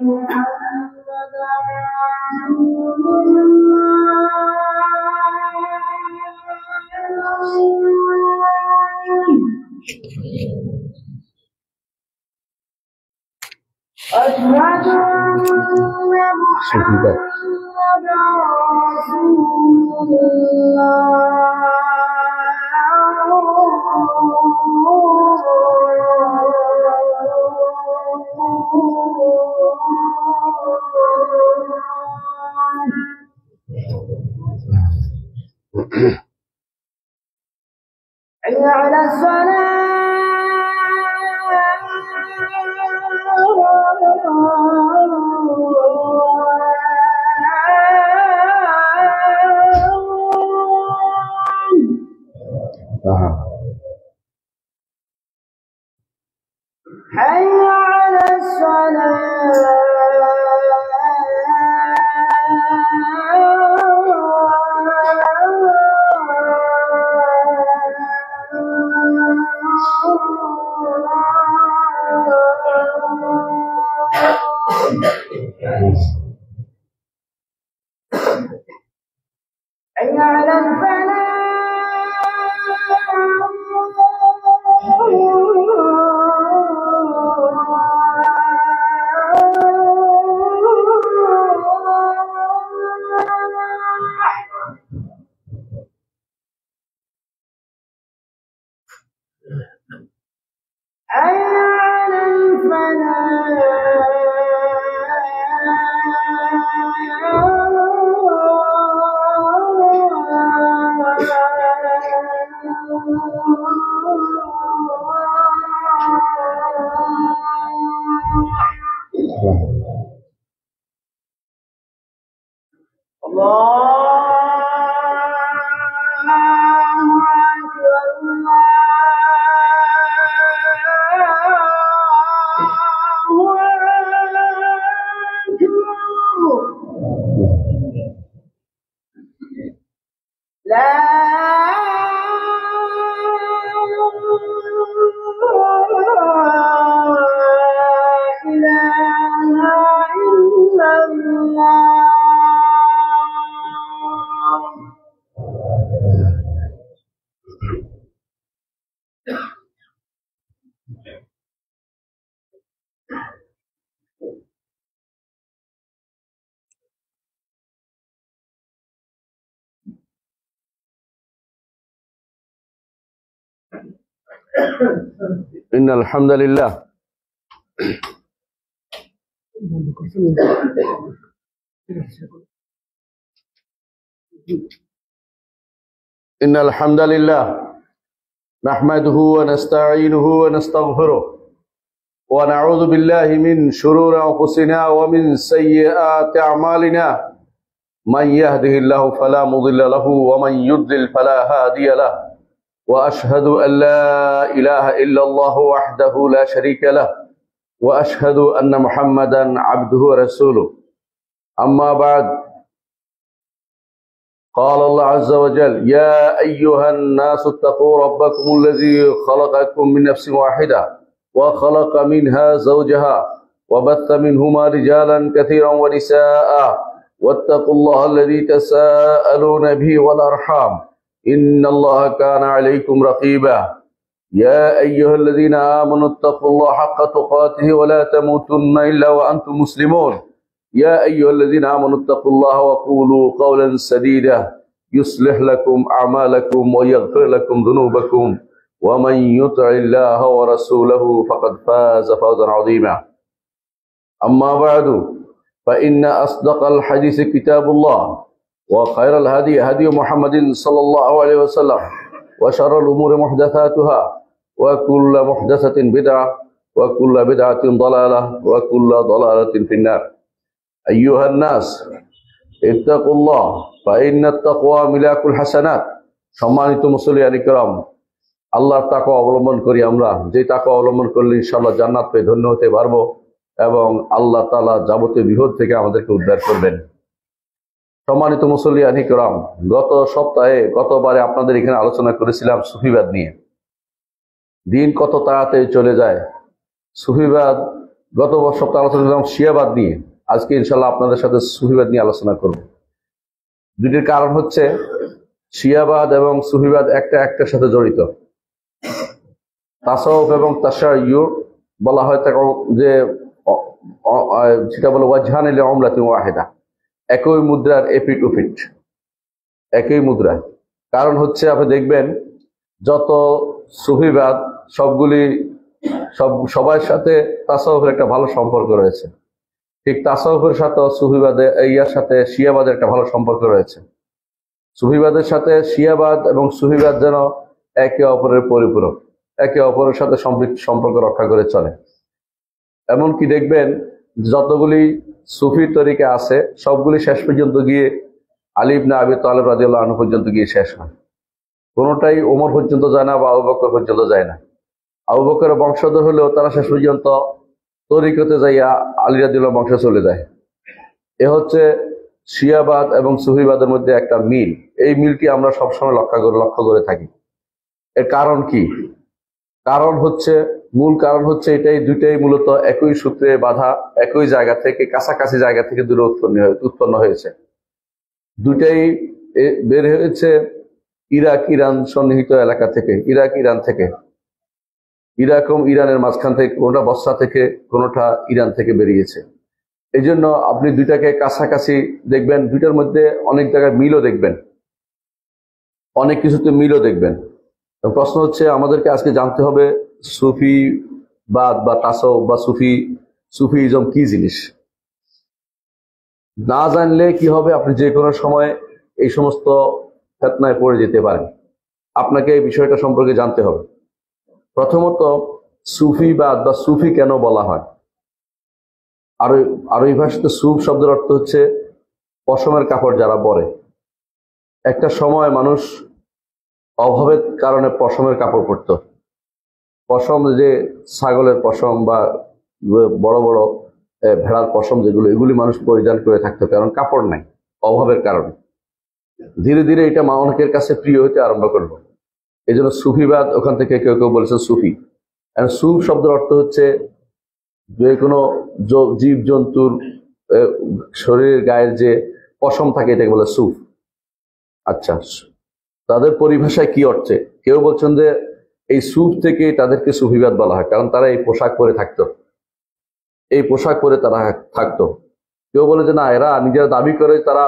أشهد أن محمدا رسول الله. حي على الصلاة. حي على الصلاة. حي على الفلاح. حي على إن الحمد لله نحمده ونستعينه ونستغفره ونعوذ بالله من شرور أنفسنا ومن سيئات أعمالنا من يهده الله فلا مضل له ومن يضلل فلا هادي له وأشهد أن لا إله إلا الله وحده لا شريك له وأشهد أن محمدا عبده ورسوله أما بعد قال الله عز وجل يا أيها الناس اتقوا ربكم الذي خلقكم من نفس واحدة وخلق منها زوجها وبث منهما رجالا كثيرا ونساء واتقوا الله الذي تساءلون به والأرحام إن الله كان عليكم رقيبا يا أيها الذين آمنوا اتقوا الله حق تقاته ولا تموتن إلا وأنتم مسلمون يا أيها الذين آمنوا اتقوا الله وقولوا قولا سديدا يصلح لكم أعمالكم ويغفر لكم ذنوبكم ومن يطع الله ورسوله فقد فاز فوزا عظيما أما بعد فإن أصدق الحديث كتاب الله وخير الهدي هدي محمد صلى الله عليه وسلم وشر الأمور محدثاتها وكل محدثة بدعة وكل بدعة ضلالة وكل ضلالة في النار أيها الناس اتقوا الله فإن التقوى ملاك الحسنات সম্মানিত মুসল্লিয়ান কিরাম আল্লাহর তাকওয়া অবলম্বন করি আমরা যে তাকওয়া অবলম্বন করলে ইনশাআল্লাহ জান্নাত পেয়ে ধন্য হতে পারবো এবং আল্লাহ তাআলা যাবতীয় বিপদ থেকে আমাদেরকে উদ্ধার করবেন সম্মানিত মুসল্লিয়ান কিরাম গতবারে আপনাদের এখানে আলোচনা করেছিলাম সুফিবাদ নিয়ে দিন কত তাড়াতাড়ি চলে যায় সুফিবাদ গত সপ্তাহে আলোচনা করলাম শিয়াবাদ নিয়ে, আজকে ইনশাল্লাহ আপনাদের সাথে সুফিবাদ নিয়ে আলোচনা করব। দুটির কারণ হচ্ছে শিয়াবাদ এবং সুফিবাদ একটার সাথে জড়িত। তাসাউফ এবং তাশায়্যু বলা হয় যে যেটা বলে ওয়াজহান ইলা উমলাতিন ওয়াহিদা, একই মুদ্রার এপিট ওপিট, একই মুদ্রা। কারণ হচ্ছে আপনি দেখবেন যত সুফিবাদ সবার সাথে তাসাউফের একটা ভালো সম্পর্ক রয়েছে, ঠিক তাসাউফের সাথে সুফিবাদে ইয়ার সাথে শিয়াবাদের একটা ভালো সম্পর্ক রয়েছে। সুফিবাদের সাথে শিয়াবাদ এবং সুফিবাদ যেন একে অপরের পরিপূরক, একে অপরের সাথে সম্পর্ক রক্ষা করে চলে। এমনকি দেখবেন যতগুলি সুফি তরিকা আছে সবগুলি শেষ পর্যন্ত গিয়ে আলী ইবনে আবি তালেব রাদিয়াল্লাহু আনহু পর্যন্ত গিয়ে শেষ হয়। কোনোটাই ওমর পর্যন্ত যায় না বা আবু বকর পর্যন্ত যায় না। আবু বকরের বংশধর হলেও তারা শেষ পর্যন্ত তরিকতে যাইয়া আলী রাদিয়াল্লাহু বংশে চলে যায়। এ হচ্ছে শিয়াবাদ এবং সুফিবাদের মধ্যে একটা মিল। এই মিলটি আমরা সবসময় লক্ষ্য করে থাকি। এর কারণ কি? মূল কারণ হচ্ছে এটাই, দুইটাই মূলত একই সূত্রে বাঁধা, একই জায়গা থেকে, কাছাকাছি জায়গা থেকে দূরে উৎপন্ন হয়েছে। দুইটাই বের হয়েছে ইরাক ইরান সন্নিহিত এলাকা থেকে, ইরাক ইরান থেকে, ইরাক এবং ইরানের মাঝখান থেকে, কোনোটা বসরা থেকে, কোনোটা ইরান থেকে বেরিয়েছে। এই জন্য আপনি দুইটাকে কাছাকাছি দেখবেন, দুইটার মধ্যে অনেক জায়গায় মিলও দেখবেন, অনেক কিছুতে মিলও দেখবেন। প্রশ্ন হচ্ছে আমাদেরকে আজকে জানতে হবে সুফিবাদ বা তাসাউফ বা সুফিইজম কি জিনিস। না জানলে কি হবে, আপনি যে কোনো সময় এই সমস্ত ফিতনায় পড়ে যেতে পারেন। আপনাকে এই বিষয়টা সম্পর্কে জানতে হবে। প্রথমত সুফিবাদ বা সুফি কেন বলা হয়? আরবি ভাষাতে সুফ শব্দের অর্থ হচ্ছে পশমের কাপড় যারা পরে। একটা সময় মানুষ অভাবের কারণে পশমের কাপড় পরত। পশম, যে ছাগলের পশম বা বড় বড় ভেড়ার পশম যেগুলো, এগুলি মানুষ পরিধান করে থাকতো, কারণ কাপড় নাই, অভাবের কারণে। ধীরে ধীরে এটা অনেকের কাছে প্রিয় হতে আরম্ভ করলো। এই জন্য সুফিবাদ ওখান থেকে কেউ কেউ বলেছে সুফি। সুফ শব্দের অর্থ হচ্ছে যে কোনো জীব জন্তুর শরীরের গায়ের যে পশম থাকে এটাকে বলে সুফ। আচ্ছা, তাদের পরিভাষায় কি অর্থে? কেউ বলছেন যে এই সুফ থেকে তাদেরকে সুফিবাদ বলা হয়, কারণ তারা এই পোশাক পরে থাকতো, এই পোশাক পরে তারা থাকতো। কেউ বলে যে না, এরা নিজেরা দাবি করে তারা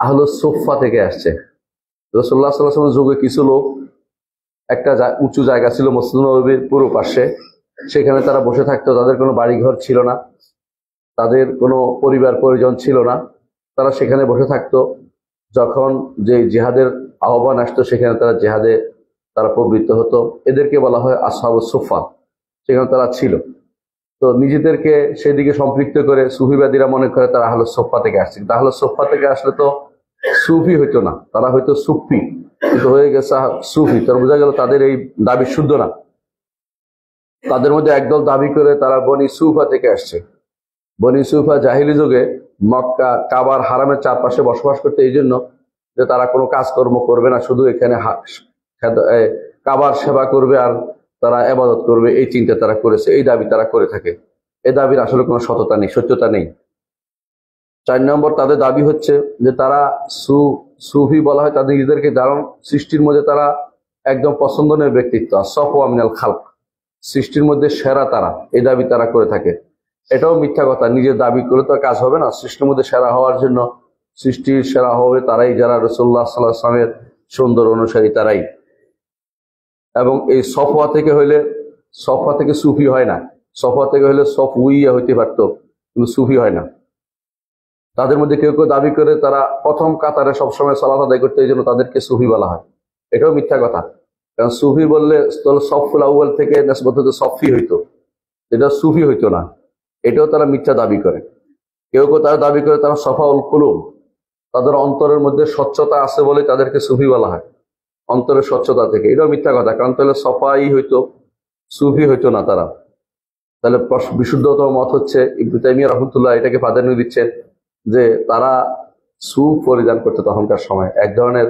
আহলুস সুফফা থেকে আসছে। রাসূলুল্লাহ সাল্লাল্লাহু আলাইহি ওয়াসাল্লামের যুগে কিছু লোক, একটা উঁচু জায়গা ছিল মসজিদ নববীর পূর্ব পাশে, সেখানে তারা বসে থাকতো। তাদের কোনো বাড়িঘর ছিল না, তাদের কোনো পরিবার পরিজন ছিল না, তারা সেখানে বসে থাকতো। যখন যে জিহাদের আহ্বান আসতো সেখানে তারা জিহাদে তারা প্রবৃত্ত হতো। এদেরকে বলা হয় আসহাবুস সুফফা। সেখানে তারা ছিল। তো নিজেদেরকে সেদিকে সম্পৃক্ত করে সুফিবাদীরা মনে করে তারা আহলুস সুফফা থেকে আসছে। তাহলে সুফফা থেকে আসলে তো সুফি হইতো না, তারা হয়তো সুফি, কিন্তু হয়ে গেছে সুফি। তার বোঝা গেল তাদের এই দাবি শুদ্ধ না। তাদের মধ্যে একদল দাবি করে তারা বনি সুফা থেকে আসছে। বনি সুফা জাহিলি যুগে মক্কা কাবার হারামের চারপাশে বসবাস করতে, এই জন্য যে তারা কোনো কাজকর্ম করবে না, শুধু এখানে কাবার সেবা করবে আর তারা ইবাদত করবে, এই চিন্তা তারা করেছে, এই দাবি তারা করে থাকে। এই দাবির আসলে কোনো সততা নেই, সত্যতা নেই। 4 নম্বর, তাদের দাবি হচ্ছে যে তারা সুফি বলা হয় তাদের নিজেদেরকে, কারণ সৃষ্টির মধ্যে তারা একদম পছন্দনীয় ব্যক্তিত্ব, সফওয়া মিনাল খালক, সৃষ্টির মধ্যে সেরা তারা, এই দাবি তারা করে থাকে। এটাও মিথ্যা কথা। নিজের দাবি করে তো কাজ হবে না। সৃষ্টির মধ্যে সেরা হওয়ার জন্য সৃষ্টির সেরা হবে তারাই যারা রাসূলুল্লাহ সাল্লাল্লাহু আলাইহি ওয়াসাল্লামের সুন্দর অনুসারী, তারাই। এবং এই সফওয়া থেকে সুফি হয় না। সফওয়া থেকে হলে সফউইয়া হইতে পারত, কিন্তু সুফি হয় না। তাদের মধ্যে কেউ কেউ দাবি করে তারা প্রথম কাতারে সবসময় সালাত আদায় করতে, এই জন্য তাদেরকে সুফি বলা হয়। এটাও মিথ্যা কথা। কারণ সুফি বললে সফুল আউয়াল থেকে সফি হইতো, এটা সুফি হইতো না। এটাও তারা মিথ্যা দাবি করে। কেউ কেউ তারা দাবি করে তারা সফাউল কুলুব, তাদের অন্তরের মধ্যে স্বচ্ছতা আছে বলে তাদেরকে সুফি বলা হয়, অন্তরের স্বচ্ছতা থেকে। এটাও মিথ্যা কথা, কারণ তাহলে সফাই হইতো, সুফি হইতো না তারা। তাহলে বিশুদ্ধতম মত হচ্ছে ইবনে তাইমিয়া রাহমাতুল্লাহ এটাকে প্রাধান্য দিচ্ছেন যে তারা সুফ পরিধান করতো তখনকার সময়, এক ধরনের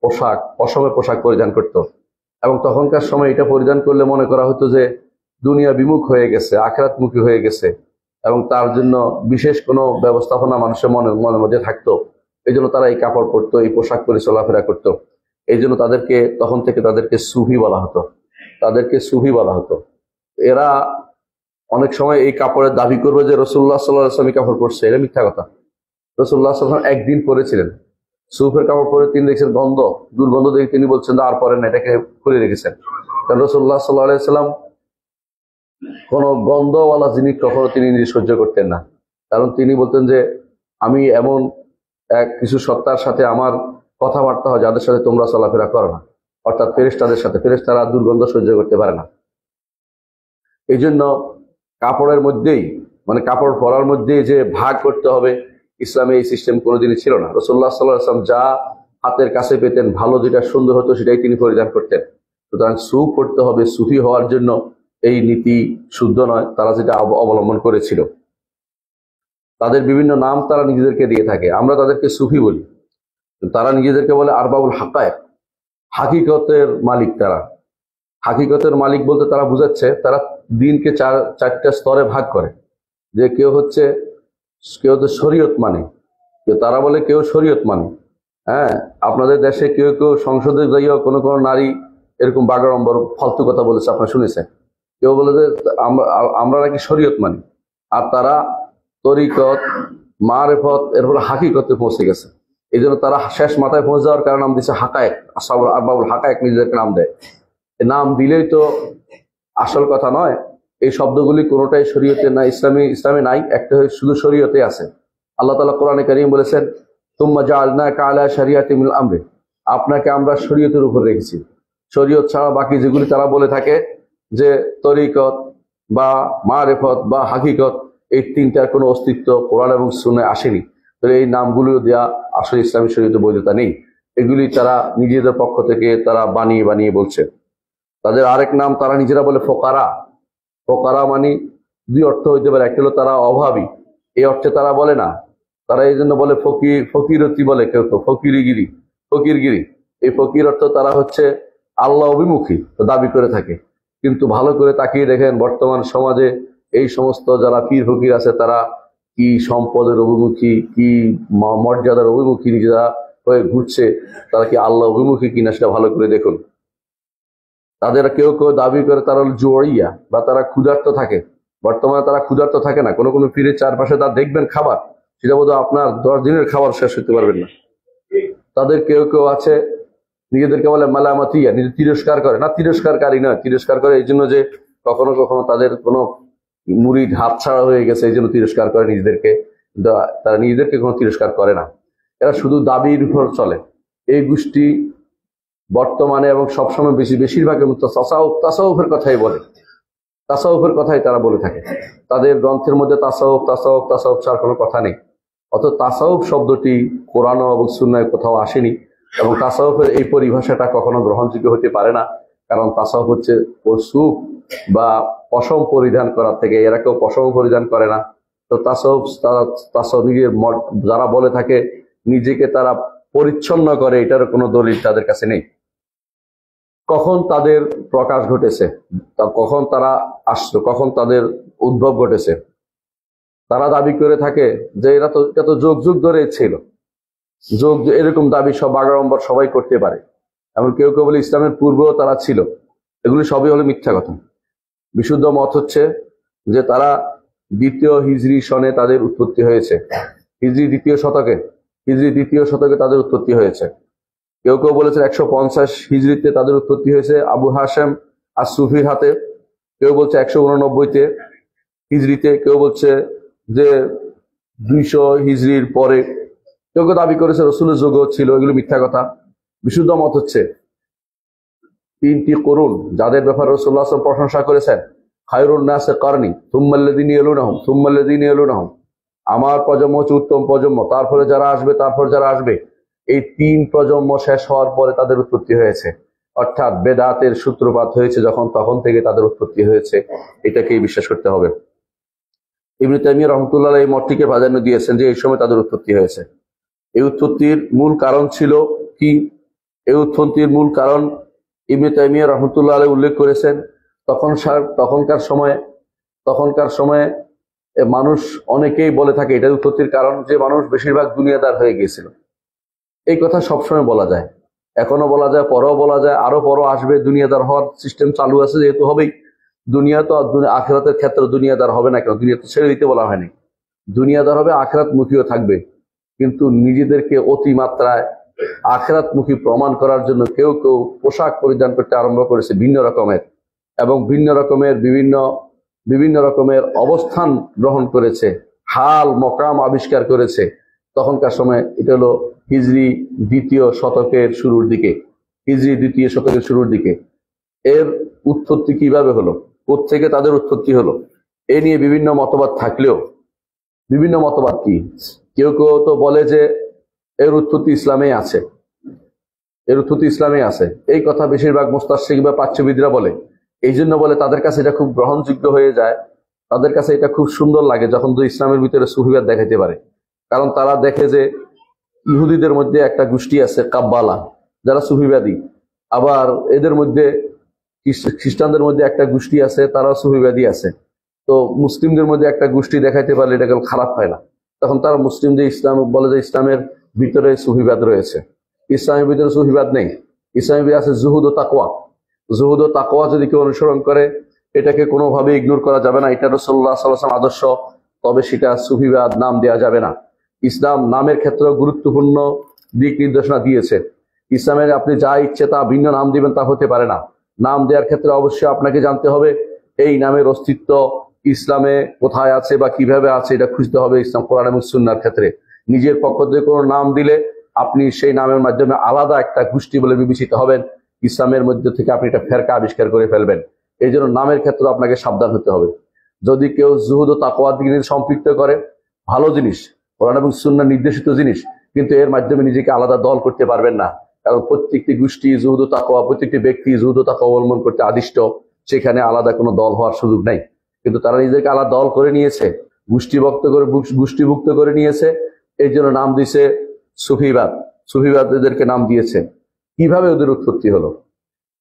পোশাক, পশমের পোশাক পরিধান করত। এবং তখনকার সময় এটা পরিধান করলে মনে করা হতো যে দুনিয়া বিমুখ হয়ে গেছে, আখিরাতমুখী হয়ে গেছে, এবং তার জন্য বিশেষ কোনো ব্যবস্থাপনা মানুষের মনের মধ্যে থাকতো, এই জন্য তারা এই কাপড় পরতো, এই পোশাক পরে চলাফেরা করতো। এই জন্য তখন থেকে তাদেরকে সুফি বলা হতো, এরা অনেক সময় এই কাপড়ের দাবি করবে যে রাসূলুল্লাহ সাল্লাল্লাহু আলাইহি ওয়াসাল্লাম কাপড় পরছে, এটা মিথ্যা কথা। রাসূলুল্লাহ সাল্লাল্লাহু আলাইহি ওয়াসাল্লাম একদিন পরেছিলেন সুফের কাপড় পরে, তিনি দেখছেন দুর্গন্ধ দেখে তিনি বলছেন আর পরেন না, এটাকে খুলে রেখেছেন। কারণ রাসূলুল্লাহ সাল্লাল্লাহু আলাইহি ওয়াসাল্লাম কোন গন্ধওয়ালা জিনিস কখনো তিনি নিজে সহ্য করতেন না। কারণ তিনি বলতেন যে আমি এমন কিছু সত্তার সাথে আমার কথাবার্তা হয় যাদের সাথে তোমরা চলাফেরা করো না, অর্থাৎ ফেরেশতাদের সাথে। ফেরেশতারা দুর্গন্ধ সহ্য করতে পারে না। এই জন্য কাপড়ের মধ্যেই, মানে কাপড় পরার মধ্যেই যে ভাগ করতে হবে, ইসলামে এই সিস্টেম কোনোদিনই ছিল না। রাসূলুল্লাহ সাল্লাল্লাহু আলাইহি ওয়াসাল্লাম যা হাতের কাছে পেতেন, ভালো যেটা সুন্দর হতো সেটাই তিনি পরিধান করতেন। সুতরাং সুফ পড়তে হবে, সুফি হওয়ার জন্য এই নীতি শুদ্ধ নয়, তারা যেটা অবলম্বন করেছিল। তাদের বিভিন্ন নাম তারা নিজেদেরকে দিয়ে থাকে, আমরা তাদেরকে সুফি বলি। তারা নিজেদেরকে বলে আরবাবুল হাকায়েক, হাকিকতের মালিক। তারা হাকিকতের মালিক বলতে তারা বুঝাচ্ছে তারা দিনকে চারটা স্তরে ভাগ করে। যে কেউ তো শরীয়ত মানে, তারা বলে কেউ শরীয়ত মানে। হ্যাঁ, আপনাদের দেশে কেউ সংসদে যাইয়া কোনো নারী এরকম বাগাড়ম্বর ফালতু কথা বলেছে, আপনারা শুনেছেন। কেউ বলে যে আমরা নাকি শরীয়ত মানি, আর তারা তরিকত, মারেফত, এরপর হাকিকতে পৌঁছে গেছে। এই জন্য তারা শেষ মাথায় পৌঁছে যাওয়ার কারণে নাম দিচ্ছে হাকায়েক, আরবাবুল হাকায়েক নিজেদেরকে নাম দেয়। নাম দিলেই তো আসল কথা নয়। এই শব্দগুলি কোনোটাই শরীয়তে নাই, ইসলামে নাই, একটা শুধু শরীয়তে আছে। আল্লাহ তাআলা কোরআনে কারীম বলেছেন, তুম্মা জাআলনাকা আলা শারিয়াতিন মিনাল আমরি, আপনাকে আমরা শরীয়তের উপর রেখেছি। শরীয়ত ছাড়া বাকি যেগুলি তারা বলে থাকে যে তরিকত বা মারেফত বা হাকিকত, এই তিনটার কোনো অস্তিত্ব কোরআন এবং সুন্নাহয় আসেনি। তো এই নামগুলো দেওয়া আসলে ইসলামী শরীয়তে বৈধতা নেই। এগুলি তারা নিজেদের পক্ষ থেকে তারা বানিয়ে বলছে। তাদের আরেক নাম তারা নিজেরা বলে ফোকারা। ফোকারা মানে দুই অর্থ হইতে পারে। একটা হলো তারা অভাবী, এই অর্থে তারা বলে না। তারা এই জন্য বলে ফকিরতি বলে, কেউ ফকিরগিরি। এই ফকির অর্থ তারা হচ্ছে আল্লাহ অভিমুখী দাবি করে থাকে। কিন্তু ভালো করে তাকিয়ে দেখেন বর্তমান সমাজে এই সমস্ত যারা পীর ফকির আছে, তারা কি সম্পদের অভিমুখী, কি মর্যাদার অভিমুখী নিজেরা হয়ে ঘুরছে, তারা কি আল্লাহ অভিমুখী কিনা সেটা ভালো করে দেখুন। তাদের কেউ দাবি করে তারা জুয়াইয়া, বা তারা ক্ষুধার্ত থাকে। বর্তমানে তারা ক্ষুধার্ত থাকে না। কোনো পীরের চারপাশে তারা দেখবেন খাবার, সেটা বোধহয় আপনার 10 দিনের খাবার শেষ করতে পারবেন না। তাদের কেউ আছে নিজেদেরকে বলে মালামাতিয়া, নিজে তিরস্কার করে না, তিরস্কারকারী নয়, তিরস্কার করে এই জন্য যে কখনো তাদের কোনো মুরিদ হাত ছাড়া হয়ে গেছে, এই জন্য তিরস্কার করে নিজেদেরকে। তারা নিজেদেরকে কোনো তিরস্কার করে না, এরা শুধু দাবির উপর চলে। এই গোষ্ঠী বর্তমানে এবং সবসময় বেশিরভাগ তাসাউফের কথাই বলে, তাসাউফের কথাই তারা বলে থাকে। তাদের গ্রন্থের মধ্যে তাসাউফ ছাড়া কোনো কথা নেই। অত তাসাউফ শব্দটি কোরআন এবং সুন্নাহয় কোথাও আসেনি, এবং তাসাউফের এই পরিভাষাটা কখনো গ্রহণযোগ্য হতে পারে না। কারণ তাসাউফ হচ্ছে সুফ বা পশম পরিধান করার থেকে, এরা কেউ পশম পরিধান করে না। তো তাসাউফ নিজের যারা বলে থাকে নিজেকে তারা পরিচ্ছন্ন করে, এটার কোনো দলিল তাদের কাছে নেই। কখন তাদের প্রকাশ ঘটেছে, কখন তারা আসলো, কখন তাদের উদ্ভব ঘটেছে, তারা দাবি করে থাকে যে এটা তো যুগ ধরে ছিল। এরকম দাবি সব বাগাড়ম্বর সবাই করতে পারে। এমন কেউ বলে ইসলামের পূর্বেও তারা ছিল। এগুলি সবই হলো মিথ্যা কথা। বিশুদ্ধ মত হচ্ছে যে তারা 2য় হিজরি সনে তাদের উৎপত্তি হয়েছে। হিজরি 2য় শতকে তাদের উৎপত্তি হয়েছে। কেউ বলেছেন 150 হিজরিতে তাদের উৎপত্তি হয়েছে আবু হাশেম আর সুফির হাতে। কেউ বলছে 189 হিজরিতে, কেউ বলছে যে 200 হিজরির পরে, কেউ দাবি করেছে রসুলের যুগও ছিল। এগুলো মিথ্যা কথা। বিশুদ্ধ মত হচ্ছে 3টি করুন যাদের ব্যাপারে রাসূলুল্লাহ সাল্লাল্লাহু আলাইহি ওয়াসাল্লাম প্রশংসা করেছেন, খায়রুন নাসে কারনি থুম্মাল্লাযিনা ইয়ালুনাহুম, আমার প্রজন্ম হচ্ছে উত্তম প্রজন্ম, তারপরে যারা আসবে। এই 3 প্রজন্ম শেষ হওয়ার পরে তাদের উৎপত্তি হয়েছে। অর্থাৎ বেদাতের সূত্রপাত হয়েছে তখন থেকে তাদের উৎপত্তি হয়েছে। এটাকেই বিশ্বাস করতে হবে। ইবনে তাইমিয়া রাহমাতুল্লাহ আলাইহি এই মতটিকে প্রাধান্য দিয়েছেন যে এই সময় তাদের উৎপত্তি হয়েছে। এই উৎপত্তির মূল কারণ ছিল কি? এই উৎপত্তির মূল কারণ ইবনে তাইমিয়া রাহমাতুল্লাহ আলাইহি উল্লেখ করেছেন, তখনকার সময়ে মানুষ অনেকেই বলে থাকে, এটার উৎপত্তির কারণ যে মানুষ বেশিরভাগ দুনিয়াদার হয়ে গিয়েছিল। এই কথা সবসময় বলা যায়, এখনো বলা যায়, পরেও বলা যায়, আরো পরও আসবে। দুনিয়াদার হওয়ার সিস্টেম চালু আছে, যেহেতু হবেই। দুনিয়া তো আখিরাতের ক্ষেত্রে দুনিয়াদার হবে না কেন? দুনিয়া তো ছেড়ে দিতে বলা হয়নি। দুনিয়াদার হবে, আখিরাত মুখীও থাকবে, কিন্তু নিজেদেরকে অতিমাত্রায় আখিরাত মুখী প্রমাণ করার জন্য কেউ কেউ পোশাক পরিধান করতে আরম্ভ করেছে ভিন্ন রকমের, এবং বিভিন্ন রকমের অবস্থান গ্রহণ করেছে, হাল মকাম আবিষ্কার করেছে। তখনকার সময় এটা হলো হিজরি দ্বিতীয় শতকের শুরুর দিকে। এর উৎপত্তি কিভাবে হলো, কোত্থেকে তাদের উৎপত্তি হলো, এ নিয়ে বিভিন্ন মতবাদ থাকলেও, বিভিন্ন মতবাদ কি, কেউ কেউ তো বলে যে এর উৎপত্তি ইসলামে আছে। এই কথা বেশিরভাগ মুস্তাশরিক বা প্রাচ্যবিদরা বলে। এই জন্য বলে তাদের কাছে এটা খুব গ্রহণযোগ্য হয়ে যায়, তাদের কাছে এটা খুব সুন্দর লাগে যখন তো ইসলামের ভিতরে সুফিবাদ দেখাইতে পারে। কারণ তারা দেখে যে ইহুদিদের মধ্যে একটা গোষ্ঠী আছে কাব্বালা, যারা সুফিবাদী, আবার এদের মধ্যে খ্রিস্টানদের মধ্যে একটা গোষ্ঠী আছে, তারা সুফিবাদী আছে। তো মুসলিমদের মধ্যে একটা গোষ্ঠী দেখাইতে পারলে এটা কেউ খারাপ হয় না। তখন তারা মুসলিমদের ইসলাম বলে যে ইসলামের ভিতরে সুফিবাদ রয়েছে। ইসলামের ভিতরে সুফিবাদ নেই, ইসলামের ভিতরে আছে জুহুদ ও তাকওয়া। যদি কেউ অনুসরণ করে, এটাকে কোনোভাবে ইগনোর করা যাবে না, এটা রাসূলুল্লাহ সাল্লাল্লাহু আলাইহি ওয়াসাল্লাম আদর্শ, তবে সেটা সুফিবাদ নাম দেওয়া যাবে না। ইসলাম নামের ক্ষেত্রে গুরুত্বপূর্ণ দিক নির্দেশনা দিয়েছে। ইসলামের আপনি যা ইচ্ছে তা ভিন্ন নাম দিবেন, তা হতে পারে না। নাম দেওয়ার ক্ষেত্রে অবশ্যই আপনাকে জানতে হবে এই নামের অস্তিত্ব ইসলামে কোথায় আছে বা কিভাবে আছে, এটা খুঁজতে হবে ইসলাম কোরআন এবং সুন্নাহর ক্ষেত্রে। নিজের পক্ষ থেকে কোনো নাম দিলে আপনি সেই নামের মাধ্যমে আলাদা একটা গোষ্ঠী বলে বিবেচিত হবেন, ইসলামের মধ্যে থেকে আপনি একটা ফেরকা আবিষ্কার করে ফেলবেন। এই জন্য নামের ক্ষেত্রে আপনাকে সাবধান হতে হবে। যদি কেউ জুহুদ ও তাকওয়ার দিকে সম্পৃক্ত করে, ভালো জিনিস, কোরআন এবং সুন্নাহ নির্দেশিত জিনিস, কিন্তু এর মাধ্যমে নিজেকে আলাদা দল করতে পারবেন না। কারণ প্রত্যেকটি গোষ্ঠী জুহুদ ও তাকওয়া, প্রত্যেকটি ব্যক্তি জুহুদ ও তাকওয়া অবলম্বন করতে আদিষ্ট, সেখানে আলাদা কোনো দল হওয়ার সুযোগ নাই। কিন্তু তারা নিজেকে আলাদা দল করে নিয়েছে, গোষ্ঠীভুক্ত করে নিয়েছে। এই জন্য নাম দিয়েছে সুফিবাদ এদেরকে নাম দিয়েছে। কিভাবে ওদের উৎপত্তি হলো?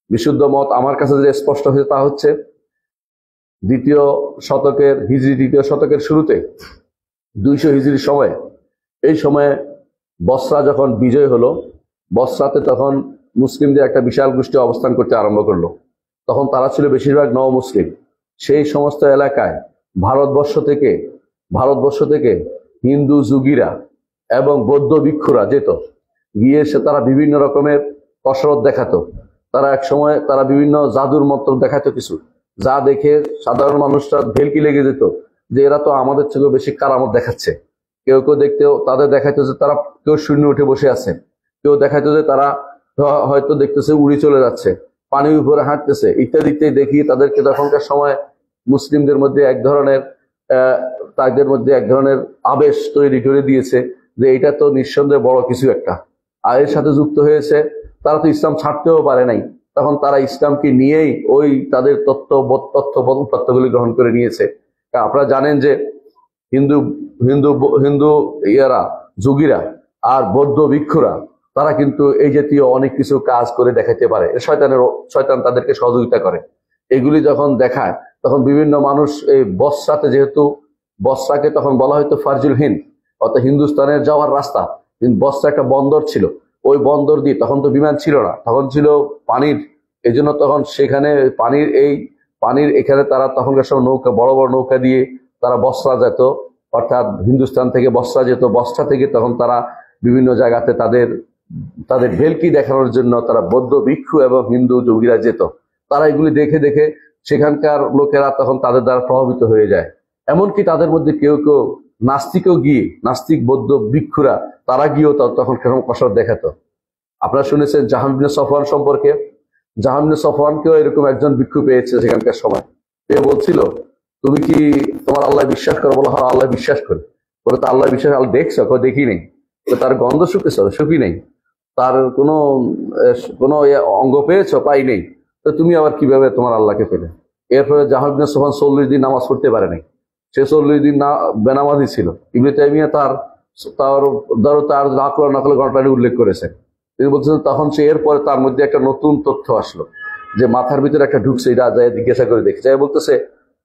বিশুদ্ধ মত আমার কাছে যে স্পষ্ট হয়েছে তা হচ্ছে দ্বিতীয় শতকের শুরুতে 200 হিজরির সময়ে, এই সময়ে বসরা যখন বিজয় হলো, বসরাতে তখন মুসলিমদের একটা বিশাল গোষ্ঠী অবস্থান করতে আরম্ভ করলো। তখন তারা ছিল বেশিরভাগ নও মুসলিম। সেই সমস্ত এলাকায় ভারতবর্ষ থেকে হিন্দু যুগীরা এবং বৌদ্ধ ভিক্ষুরা যেত, গিয়ে তারা বিভিন্ন রকমের কসরত দেখাতো। তারা এক সময় বিভিন্ন জাদুর মন্ত্র দেখাতো কিছু, যা দেখে সাধারণ মানুষরা ভেলকি লেগে যেত যে এরা তো আমাদের থেকে বেশি কারামত দেখাচ্ছে। কেউ তাদের দেখাইতো যে তারা কেউ শূন্য উঠে বসে আছে, কেউ দেখাইতো যে তারা হয়তো দেখতেছে উড়ে চলে যাচ্ছে, পানির উপরে হাঁটতেছে, ইত্যাদি ইত্যাদি দেখিয়ে তাদেরকে তখনকার সময় মুসলিমদের মধ্যে এক ধরনের আবেশ তৈরি করে দিয়েছে যে এটা তো নিঃসন্দেহে বড় কিছু একটা। আর এর সাথে যুক্ত হয়েছে তারা তো ইসলাম ছাড়তেও পারে নাই, তখন তারা ইসলামকে নিয়েই ওই তাদের তথ্যগুলি গ্রহণ করে নিয়েছে। আপনারা জানেন যে হিন্দু যুগীরা আর বৌদ্ধ ভিক্ষুরা তারা কিন্তু এই জাতীয় অনেক কিছু কাজ করে দেখাতে পারে। শয়তান তাদেরকে সহযোগিতা করে। এগুলি যখন দেখায় তখন বিভিন্ন মানুষ এই বসরাতে, যেহেতু বসরাকে তখন বলা হয়তো ফারজুল হিন্দ, অর্থাৎ হিন্দুস্তানের যাওয়ার রাস্তা, কিন্তু বসরা একটা বন্দর ছিল। ওই বন্দর দিয়ে তখন তো বিমান ছিল না, তখন ছিল পানির। এই জন্য তখন সেখানে পানির এখানে তারা তখনকার সময় বড় বড় নৌকা দিয়ে তারা বসরা যেত, অর্থাৎ হিন্দুস্তান থেকে বসরা যেত। বসরা থেকে তখন তারা বিভিন্ন জায়গাতে তাদের ভেলকি দেখানোর জন্য তারা বৌদ্ধ ভিক্ষু এবং হিন্দু যোগীরা যেত। তারা এগুলি দেখে দেখে সেখানকার লোকেরা তখন তাদের দ্বারা প্রভাবিত হয়ে যায়। এমনকি তাদের মধ্যে কেউ কেউ নাস্তিক বৌদ্ধ ভিক্ষুরা তারা গিয়েও তখন কেরকম কসরত দেখাতো। আপনারা শুনেছেন জাহান বিন সফওয়ান সম্পর্কে। জাহান বিন সফওয়ানকেও এরকম একজন ভিক্ষু পেয়েছে সেখানকার সময়। সে বলছিল, তুমি কি তোমার আল্লাহ বিশ্বাস করো? বলো হ্যাঁ আল্লাহ বিশ্বাস করি। বলে তো আল্লাহ বিশ্বাস, আল্লাহ দেখছো? দেখি নেই। তার গন্ধ শুকি নেই, তার কোনো অঙ্গ পেয়েছ? পাই নেই। তো তুমি আবার কিভাবে তোমার আল্লাহকে পেলে? এরপরে জাহান বিন সফওয়ান 40 দিন নামাজ পড়তে পারে নাই। সে 40 দিন বেনামাজি ছিল। ইবনে তাইমিয়া তার নকল ঘটনাটি উল্লেখ করেছেন। তিনি বলছেন তখন এরপরে তার মধ্যে একটা নতুন তথ্য আসলো। যে মাথার ভিতরে একটা ঢুকছে, এটা যায় জিজ্ঞাসা করে দেখে যাই বলতেছে,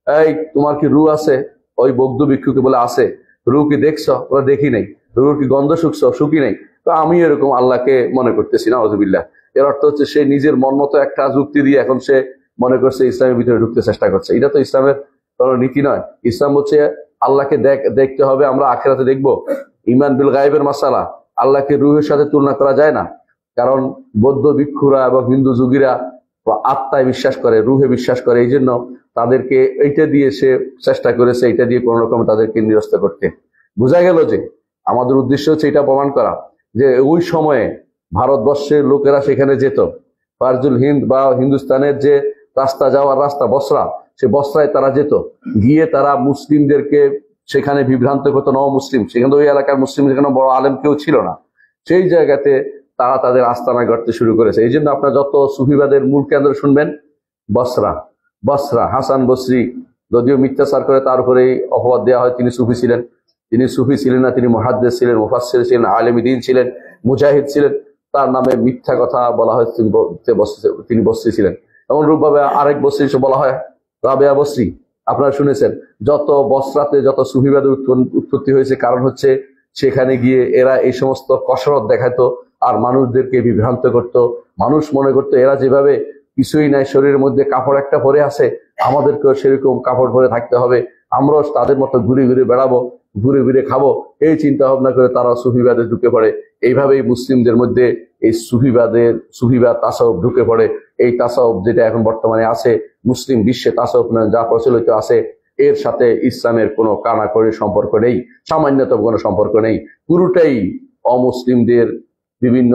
এই তোমার কি রু আছে? ওই বৌদ্ধ ভিক্ষুকে বলে আছে। রু কি দেখছো? ওরা দেখি নাই। রুর কি গন্ধ শুকছো? শুকি নাই। তো আমি এরকম আল্লাহকে মনে করতেছি না, আউযুবিল্লাহ। এর অর্থ হচ্ছে সে নিজের মন মতো একটা যুক্তি দিয়ে এখন সে মনে করছে ইসলামের ভিতরে ঢুকতে চেষ্টা করছে। এটা তো ইসলামের কোনো নীতি নয়। ইসলাম হচ্ছে আল্লাহকে দেখতে হবে, আমরা আখিরাতে দেখবো। ইমান বিল গায়েবের মাসালা, আল্লাহকে রুহের সাথে তুলনা করা যায় না। কারণ বৌদ্ধ ভিক্ষুরা এবং হিন্দু যুগীরা আত্মায় বিশ্বাস করে, রুহে বিশ্বাস করে, এই জন্য তাদেরকে এইটা দিয়ে সে চেষ্টা করেছে, এটা দিয়ে কোন রকম তাদেরকে নিরস্ত করতে। বোঝা গেল যে আমাদের উদ্দেশ্য হচ্ছে এটা প্রমাণ করা যে ওই সময়ে ভারতবর্ষের লোকেরা সেখানে যেত। ফারজুল হিন্দ বা হিন্দুস্তানের যে রাস্তা, যাওয়ার রাস্তা বসরা, সে বসরায় তারা যেত, গিয়ে তারা মুসলিমদেরকে সেখানে বিভ্রান্ত করতো। মুসলিম সেখানে, ওই এলাকার মুসলিম সেখানে বড় আলেম কেউ ছিল না, সেই জায়গাতে তারা তাদের আস্তানা গড়তে শুরু করেছে। এই জন্য আপনার যত সুফিবাদের মূল কেন্দ্র শুনবেন বসরা। বসরা হাসান বসরি যদিও মিথ্যাচার করে তার উপরেই অপবাদ দেওয়া হয় তিনি সুফি ছিলেন। তিনি সুফি ছিলেন না, তিনি মুহাদ্দিস ছিলেন, মুফাসসির ছিলেন, আলেমী দ্বীন ছিলেন, মুজাহিদ ছিলেন। তার নামে মিথ্যা কথা বলা হয় তিনি বসরি ছিলেন। এমন রূপভাবে আরেক বসরি বলা হয় রাবেয়া বসরি, আপনারা শুনেছেন। যত বসরাতে যত সুফিবাদের উৎপত্তি হয়েছে কারণ হচ্ছে সেখানে গিয়ে এরা এই সমস্ত কসরত দেখাতো আর মানুষদেরকে বিভ্রান্ত করত। মানুষ মনে করতো এরা যেভাবে কিছুই নাই, শরীরের মধ্যে কাপড় একটা পরে আছে, আমাদেরকেও সেরকম কাপড় পরে থাকতে হবে, আমরাও তাদের মতো ঘুরে ঘুরে বেড়াবো, ঘুরে ঘুরে খাবো, এই চিন্তা ভাবনা করে তারা সুফিবাদে ঢুকে পড়ে। এইভাবেই মুসলিমদের মধ্যে এই সুফিবাদ তাসাউফ ঢুকে পড়ে। এই তাসাউফ যেটা এখন বর্তমানে আছে মুসলিম বিশ্বে, তাসাউফ যা প্রচলিত আছে, এর সাথে ইসলামের কোনো কানাকড়ি সম্পর্ক নেই, সামান্যতম কোনো সম্পর্ক নেই। পুরোটাই অমুসলিমদের বিভিন্ন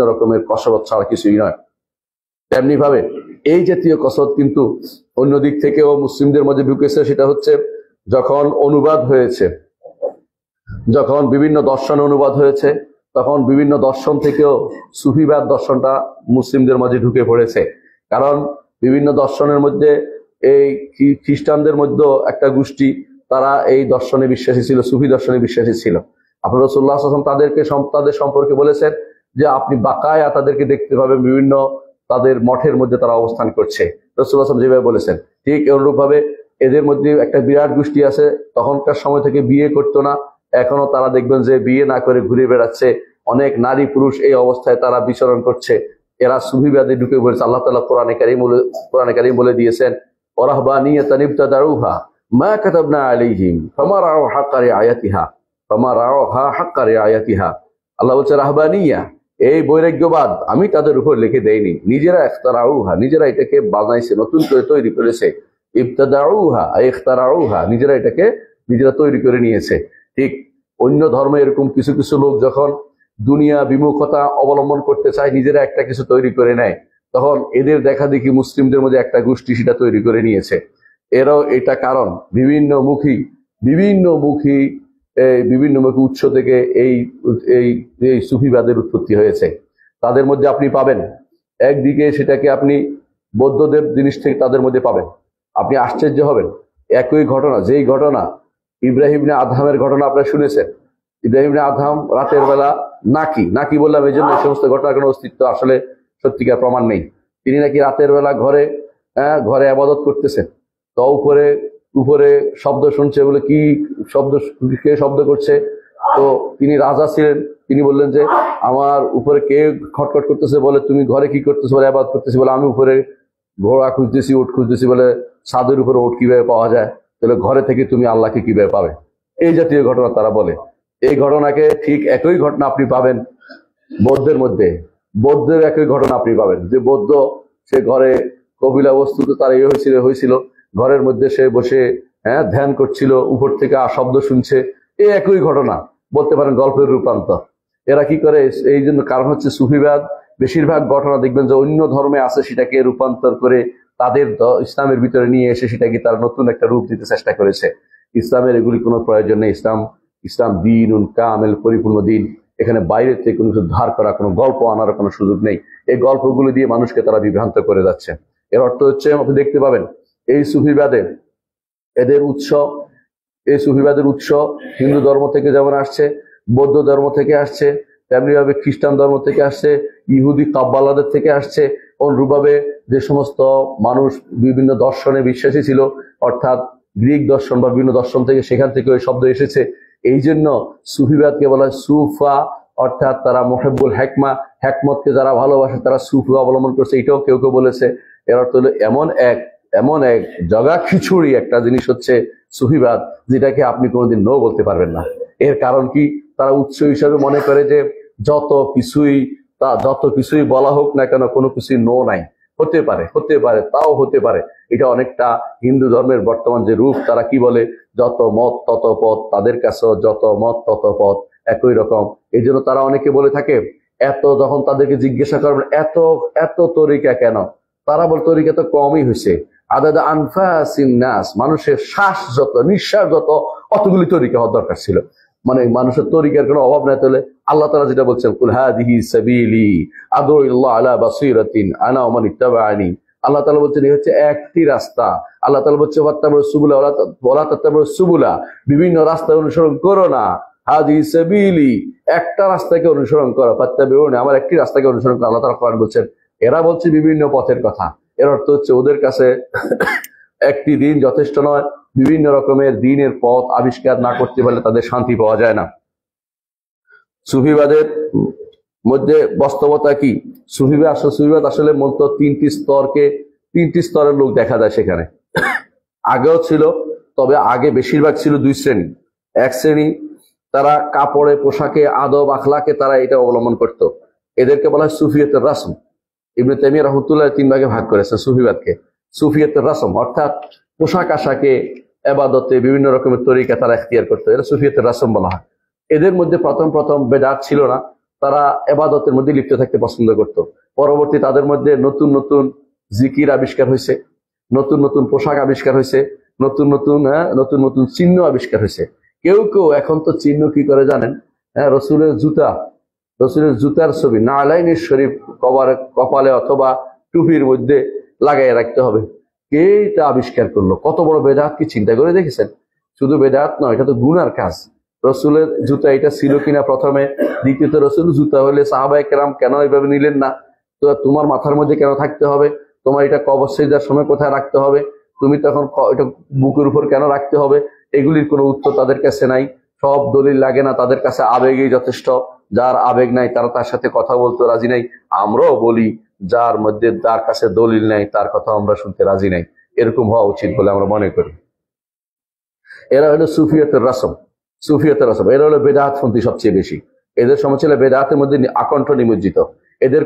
রকমের কসরত ছাড়া কিছুই নয়। তেমনি ভাবে এই জাতীয় কসরত কিন্তু অন্য দিক থেকেও মুসলিমদের মধ্যে ঢুকেছে। সেটা হচ্ছে যখন অনুবাদ হয়েছে, যখন বিভিন্ন দর্শন অনুবাদ হয়েছে, তখন বিভিন্ন দর্শন থেকেও সুফিবাদ দর্শনটা মুসলিমদের মাঝে ঢুকে পড়েছে। কারণ বিভিন্ন দর্শনের মধ্যে এই খ্রিস্টানদের মধ্যেও একটা গোষ্ঠী, তারা এই দর্শনে বিশ্বাসী ছিল, সুফি দর্শনে বিশ্বাসী ছিল। আপনার রাসূলুল্লাহ সাল্লাল্লাহু আলাইহি ওয়াসাল্লাম তাদের সম্পর্কে বলেছেন যে আপনি বাকায়া তাদেরকে দেখতে পাবেন, বিভিন্ন তাদের মঠের মধ্যে তারা অবস্থান করছে। রাসূলুল্লাহ সাল্লাল্লাহু আলাইহি ওয়াসাল্লাম যেভাবে বলেছেন, ঠিক অনুরূপ ভাবে এদের মধ্যে একটা বিরাট গোষ্ঠী আছে, তখনকার সময় থেকে বিয়ে করতো না, এখনো তারা দেখবেন যে বিয়ে না করে ঘুরে বেড়াচ্ছে। অনেক নারী পুরুষ এই অবস্থায় তারা বিচরণ করছে। এরা সুফিবাদে ঢুকে পড়েছে। আল্লাহ তাআলা কোরআনে কারীম বলে দিয়েছেন, ওয়ারাহবানিয়াতান ইবতাদাউহা মা কাতাবনা আলাইহিম ফামা রাউ হাক্কা রিআয়াতিহা। আল্লাহ বলছে রাহবানিয়া, এই বৈরাগ্যবাদ আমি তাদের উপর লিখে দেইনি, নিজেরা ইখতারাউহা, নিজেরা এটাকে বানাইছে, নতুন করে তৈরি করেছে। ইবতাদাউহা ইখতারাউহা, নিজেরা এটাকে নিজেরা তৈরি করে নিয়েছে। ঠিক অন্য ধর্মে এরকম কিছু কিছু লোক যখন দুনিয়া বিমুখতা অবলম্বন করতে চায়, নিজেরা একটা কিছু তৈরি করে নেয়, তখন এদের দেখা দেখি মুসলিমদের মধ্যে একটা গোষ্ঠী সেটা তৈরি করে নিয়েছে। এরাও এটা কারণ বিভিন্নমুখী উৎস থেকে এই সুফিবাদের উৎপত্তি হয়েছে। তাদের মধ্যে আপনি পাবেন একদিকে সেটাকে আপনি বৌদ্ধদের জিনিস থেকে তাদের মধ্যে পাবেন, আপনি আশ্চর্য হবেন। একই ঘটনা, যেই ঘটনা ইব্রাহিম ইবনে আদহামের ঘটনা আপনারা শুনেছেন। ইব্রাহিম ইবনে আদহাম রাতের বেলা নাকি বললাম এই জন্য, এই সমস্ত ঘটনার কোনো অস্তিত্ব আসলে সত্যিকার প্রমাণ নেই। তিনি নাকি রাতের বেলা ঘরে ইবাদত করতেছেন, তো উপরে শব্দ শুনছে, বলে কি কে শব্দ করছে? তো তিনি রাজা ছিলেন, তিনি বললেন যে আমার উপরে কে খটখট করতেছে? বলে তুমি ঘরে কি করতেছো? বলে ইবাদত করতেছি। বলে আমি উপরে ঘোড়া খুঁজতেছি, উট খুঁজতেছি। বলে ছাদের উপরে উট কিভাবে পাওয়া যায়? তাহলে ঘরে থেকে তুমি আল্লাহকে কিভাবে পাবে? এই জাতীয় ঘটনা তারা বলে। এই ঘটনাকে ঠিক একই ঘটনা আপনি পাবেন বৌদ্ধের মধ্যে। বৌদ্ধের একই ঘটনা আপনি পাবেন যে বৌদ্ধ সে ঘরে কপিলা বস্তুতে তার হয়েছিল, ঘরের মধ্যে সে বসে ধ্যান করছিল, উপর থেকে শব্দ শুনছে। এই একই ঘটনা, বলতে পারেন গল্পের রূপান্তর। এরা কি করে? এই জন্য কারণ হচ্ছে সুফিবাদ বেশিরভাগ ঘটনা দেখবেন যে অন্য ধর্মে আছে, সেটাকে রূপান্তর করে তাদের ইসলামের ভিতরে নিয়ে এসে সেটাকে তার নতুন একটা রূপ দিতে চেষ্টা করেছে। ইসলামের এগুলি কোনো প্রয়োজন নেই। ইসলাম দিনুন কামেল, পরিপূর্ণ দিন। এখানে বাইরে থেকে কোনো কিছু ধার করা, কোনো গল্প আনার কোনো সুযোগ নেই। এই গল্পগুলো দিয়ে মানুষকে তারা বিভ্রান্ত করে যাচ্ছে। এর অর্থ হচ্ছে আপনি দেখতে পাবেন এই সুফিবাদের উৎস হিন্দু ধর্ম থেকে যেমন আসছে, বৌদ্ধ ধর্ম থেকে আসছে, তেমনি ভাবে খ্রিস্টান ধর্ম থেকে আসছে, ইহুদি কাব্বালাদের থেকে আসছে। অনুরূপভাবে যে সমস্ত মানুষ বিভিন্ন দর্শনে বিশ্বাসী ছিল, অর্থাৎ গ্রিক দর্শন বা বিভিন্ন দর্শন থেকে, সেখান থেকে ওই শব্দ এসেছে। এই জন্য সুফিবাদকে বলা হয় সুফা, অর্থাৎ তারা মুহিব্বুল হিকমা, হিকমতকে যারা ভালোবাসে তারা সুফি অবলম্বন করছে, এটাও কেউ কেউ বলেছে। এর অর্থ হলো এমন এক জগা খিচুড়ি একটা জিনিস হচ্ছে সুফিবাদ, যেটাকে আপনি কোনোদিন নো বলতে পারবেন না। এর কারণ কি, তারা উৎস হিসাবে মনে করে যে যত কিছুই বলা হোক না কেন, কোনো কিছুই নো নাই। হতে পারে, তাও হতে পারে। এটা অনেকটা হিন্দু ধর্মের বর্তমান যে রূপ, তারা কি বলে, যত মত তত পথ, তাদের কাছেও যত মত তত পথ, একই রকম। এই জন্য তারা অনেকে বলে থাকে, যখন তাদেরকে জিজ্ঞাসা করবেন এত তরিকা কেন, তারা বল তরিকা তো কমই হয়েছে। আদাদা আনফাসিন নাস, মানুষের নিঃশ্বাস যত অতগুলি তরিকা হওয়ার দরকার ছিল। মানে মানুষের তরিকার কোনো অভাব নাই। তাহলে আল্লাহ তাআলা যেটা বলছেন, কুল হাদিহি সাবিলি আদউ ইল্লাহ আলা বাসীরাতিন আনা ওয়া মান ইত্তাবাআনি, আল্লাহ তাআলা বলছেন এই হচ্ছে একটি রাস্তা। আল্লাহ তাআলা বলছে ওয়াত্তাবিউস সুবুলা ওয়ালা তাত্তাবিউস সুবুলা, বিভিন্ন রাস্তা অনুসরণ করো না। হাদিহি সাবিলি, একটা রাস্তাকে অনুসরণ করো, ফাত্তাবিউনি, আমার একটি রাস্তাকে অনুসরণ করো। আল্লাহ তাআলা কোরআন বলছেন। এরা বলছে বিভিন্ন পথের কথা। এর অর্থ হচ্ছে ওদের কাছে একটি দিন যথেষ্ট নয়, বিভিন্ন রকমের দিনের পথ আবিষ্কার না করতে পারলে তাদের শান্তি পাওয়া যায় না। সুফিবাদের মধ্যে বাস্তবতা কি? সুফিবাদ আসলে মূলত তিনটি স্তরের লোক দেখা যায় সেখানে। আগেও ছিল, তবে আগে বেশিরভাগ ছিল দুই শ্রেণী। এক শ্রেণী তারা কাপড়ে, পোশাকে, আদব আখলাকে তারা এটা অবলম্বন করত। এদেরকে বলা হয় সুফিয়তের রাসম। ইবনে তাইমিয়া রাহমাতুল্লাহ 3 ভাগে ভাগ করেছে সুফিবাদকে। সুফিয়তের রাসম অর্থাৎ পোশাক আশাকে, এবাদতে বিভিন্ন রকমের তরিকা তারা এখতিয়ার করতো, এটা সুফিয়তের রাসম বলা হয়। এদের মধ্যে প্রথম বেদাত ছিল না, তারা এবাদতের মধ্যে লিপ্ত থাকতে পছন্দ করত। পরবর্তী তাদের মধ্যে নতুন নতুন জিকির আবিষ্কার হয়েছে, নতুন নতুন পোশাক আবিষ্কার হয়েছে, নতুন নতুন চিহ্ন আবিষ্কার হয়েছে। কেউ এখন তো চিহ্ন কি করে জানেন? রসুলের জুতার ছবি নালাইনের শরীফ কপালে অথবা টুপির মধ্যে লাগাই রাখতে হবে। কে এটা আবিষ্কার করলো? কত বড় বেদাত, কি চিন্তা করে দেখেছেন? শুধু বেদাত নয়, এটা তো গুনার কাজ। রসুলের জুতা এটা ছিল কিনা প্রথমে, দ্বিতীয়ত রসুল জুতা হলে সাহাবায়ে কেরাম কেন এইভাবে নিলেন না? তো তোমার মাথার মধ্যে কেন থাকতে হবে? তোমার এটা কবর সিজদার সময় কোথায় রাখতে হবে? তুমি তখন এটা বুকের উপর কেন রাখতে হবে? এগুলির কোনো উত্তর তাদের কাছে নাই। সব দলিল লাগে না, তাদের কাছে আবেগই যথেষ্ট। যার আবেগ নাই তারা তার সাথে কথা বলতে রাজি নাই। আমরাও বলি, যার কাছে দলিল নাই তার কথা আমরা শুনতে রাজি নাই। এরকম হওয়া উচিত বলে আমরা মনে করি। এরা হলো সুফিয়তের রাসম। এরা হলো বেদাতপন্থী সবচেয়ে বেশি। এদের সময় ছিল বেদাতের মধ্যে আকণ্ঠ নিমজ্জিত। এদের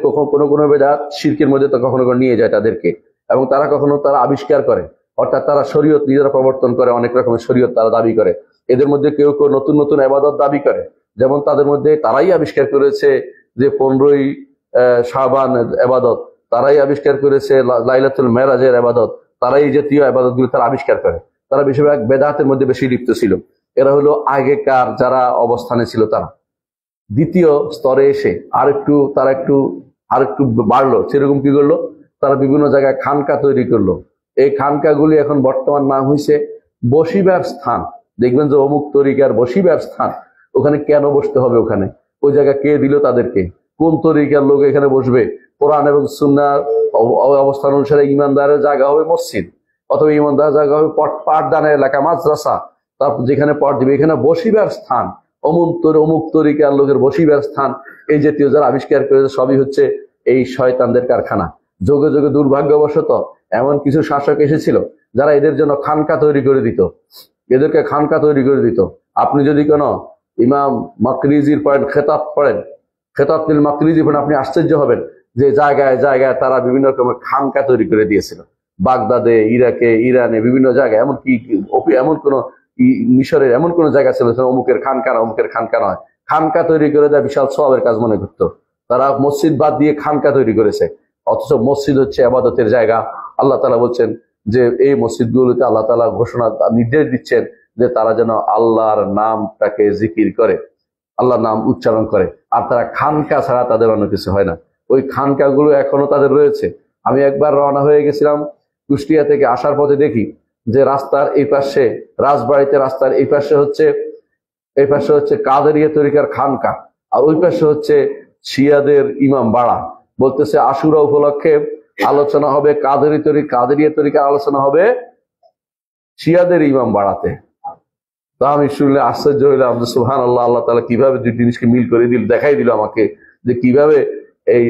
কোনো বেদাত শিরকের মধ্যে তো কখনো নিয়ে যায় তাদেরকে, এবং তারা আবিষ্কার করে, অর্থাৎ তারা শরীয়ত নিজেরা প্রবর্তন করে, অনেক রকমের শরীয়ত তারা দাবি করে। এদের মধ্যে কেউ নতুন নতুন ইবাদত দাবি করে, যেমন তাদের মধ্যে তারাই আবিষ্কার করেছে যে 15ই শাবান ইবাদত, তারাই আবিষ্কার করেছে লাইলাতুল মেরাজের ইবাদত, তারাই এই জাতীয় ইবাদতগুলো তারা আবিষ্কার করে। তারা বেশিরভাগ বেদাতের মধ্যে বেশি লিপ্ত ছিল। এরা হলো আগেকার যারা অবস্থানে ছিল তারা। দ্বিতীয় স্তরে এসে তারা একটু বাড়লো। সেরকম কি করলো? তারা বিভিন্ন জায়গায় খানকা তৈরি করলো। এই খানকাগুলি এখন বর্তমান নাম হয়েছে বসিবার স্থান। দেখবেন যে অমুক তরিকার বসিবার স্থান, ওখানে কেন বসতে হবে? ওখানে ওই জায়গা কে দিল তাদেরকে? কোন তরিকার লোক এখানে বসবে? কোরআন এবং সুন্নাহর অবস্থান অনুসারে ইমানদারের জায়গা হবে মসজিদ, অথবা ইমানদারের জায়গা হবে পাঠদানের এলাকা, মাদ্রাসা। তারপর যেখানে পড় দিবে, এখানে বসিবার স্থান, অমুক তরিকার লোকের বসিবার স্থান। এই জাতীয় যারা আবিষ্কার করেছে সবই হচ্ছে এই শয়তানদের কারখানা। যোগে যোগে দুর্ভাগ্যবশত এমন কিছু শাসক এসেছিল যারা এদের জন্য খানকা তৈরি করে দিত, এদেরকে খানকা তৈরি করে দিত। আপনি যদি কোনো ইমাম মাকরিজির খেতাব পড়েন, খেতাব মাকরিজি পড়েন, আপনি আশ্চর্য হবেন যে জায়গায় জায়গায় তারা বিভিন্ন রকমের খানকা তৈরি করে দিয়েছিল। বাগদাদে, ইরাকে, ইরানে, বিভিন্ন জায়গায়, এমন কোন মিশরের এমন কোন জায়গা ছিল অমুকের খানকা নয়, খানকা তৈরি করে দেয় বিশাল সওয়াবের কাজ মনে করতো। তারা মসজিদ বাদ দিয়ে খানকা তৈরি করেছে, অথচ মসজিদ হচ্ছে ইবাদতের জায়গা। আল্লাহ তাআলা বলছেন যে এই মসজিদগুলোতে আল্লাহ তাআলা নির্দেশ দিচ্ছেন যে তারা যেন আল্লাহর নামটাকে জিকির করে, আল্লাহর নাম উচ্চারণ করে। আর তারা খানকা ছাড়া তাদের অন্য কিছু হয় না। ওই খানকাগুলো এখনো তাদের রয়েছে। আমি একবার রওনা হয়ে গেছিলাম কুষ্টিয়া থেকে, আসার পথে দেখি যে রাস্তার এই পাশে, রাজবাড়িতে রাস্তার এই পাশে হচ্ছে কাদেরিয়া তরিকার খানকা, আর ওই পাশে হচ্ছে শিয়াদের ইমাম বাড়া। বলতেছে আশুরা উপলক্ষে আলোচনা হবে কাদেরিয়া তরিকার আলোচনা হবে শিয়াদের ইমাম বাড়াতে। তা আমি শুনলে আশ্চর্য হইলাম যে সুবহানাল্লাহ, আল্লাহ তাআলা কিভাবে দুই জিনিসকে মিল করে দিল, দেখাই দিল আমাকে যে কিভাবে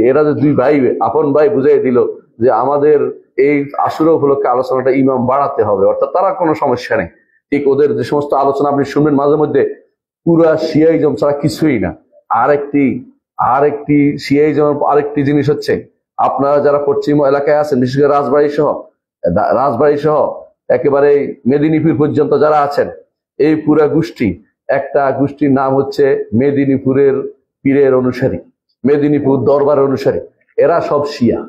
এরা যে দুই ভাই আপন ভাই বুঝাই দিল যে আমাদের এই আশুরা উপলক্ষে আলোচনাটা ইমাম বাড়াতে হবে, অর্থাৎ তারা কোনো সমস্যা নেই। ঠিক ওদের যে সমস্ত আলোচনা আপনি শুনবেন মাঝে মধ্যে, পুরা শিয়াইজম ছাড়া কিছুই না। আরেকটি শিয়াইজমের আরেকটি জিনিস হচ্ছে, আপনারা যারা পশ্চিম এলাকায় আছেন, বিশেষ করে রাজবাড়ী সহ একেবারে মেদিনীপুর পর্যন্ত যারা আছেন, এই পুরা গোষ্ঠী, একটা গোষ্ঠীর নাম হচ্ছে মেদিনীপুরের পীরের অনুসারী, মেদিনীপুর দরবারের অনুসারী। এরা সব শিয়া,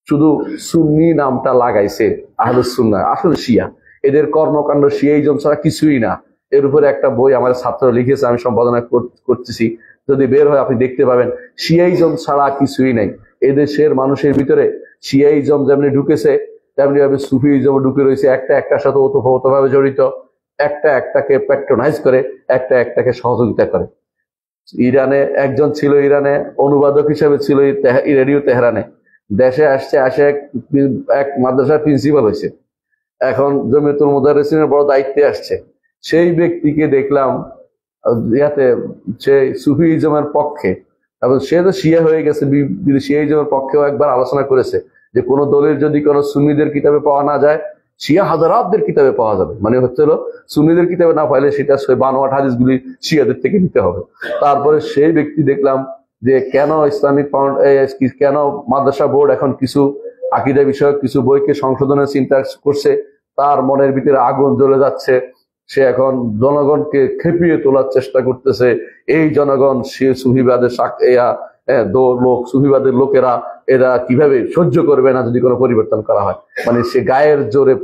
শুধু সুন্নি নামটা লাগাইছে আহলুস সুন্নাহ, আসলে শিয়া। এদের কর্মকাণ্ড শিয়াইজম ছাড়া কিছুই না। এর উপরে একটা বই আমার ছাত্র লিখেছে, আমি সম্পাদনা করতেছি, যদি বের হয় আপনি দেখতে পাবেন। শিয়াইজম ছাড়া কিছুই নাই এদেশের মানুষের ভিতরে। শিয়াইজম যেমনি ঢুকেছে তেমনি ভাবে সুফিজম ঢুকে রয়েছে, একটার সাথে ওতপ্রোতভাবে জড়িত, একটাকে প্যাট্রোনাইজ করে, একটাকে সহযোগিতা করে। ইরানে একজন ছিল, ইরানে অনুবাদক হিসেবে ছিল রেডিও তেহরানে, দেশে আসে এক মাদ্রাসার প্রিন্সিপাল হয়েছে, এখন জমিয়তুল মুদাররিসিনের বড় দায়িত্বে আসছে। সেই ব্যক্তিকে দেখলাম ইয়াতে সে সুফিজমের পক্ষে, এবং সে তো শিয়া হয়ে গেছে, শিয়াইজমের পক্ষেও একবার আলোচনা করেছে যে কোন দলিল যদি কোনো সুন্নিদের কিতাবে পাওয়া না যায়, শিয়া হাজারাতদের কিতাবে পাওয়া যাবে। মানে হচ্ছে হলো সুন্নিদের কিতাবে না পাইলে সেটা বানোয়াট হাদিসগুলি শিয়াদের থেকে নিতে হবে। তারপরে সেই ব্যক্তি দেখলাম যে কেন কেন মাদ্রাসা বোর্ড এখন কিছু আকীদা বিষয়ক কিছু বইকে সংশোধনের চিন্তা করছে, তার মনের ভিতরে আগুন জ্বলে যাচ্ছে। সে এখন জনগণকে খেপিয়ে তোলার চেষ্টা করতেছে। এই জনগণ সুফিবাদের সুফিবাদের লোকেরা এরা কিভাবে সহ্য করবে না যদি কোনো পরিবর্তন করা হয়। মানে সে গায়ের জোরে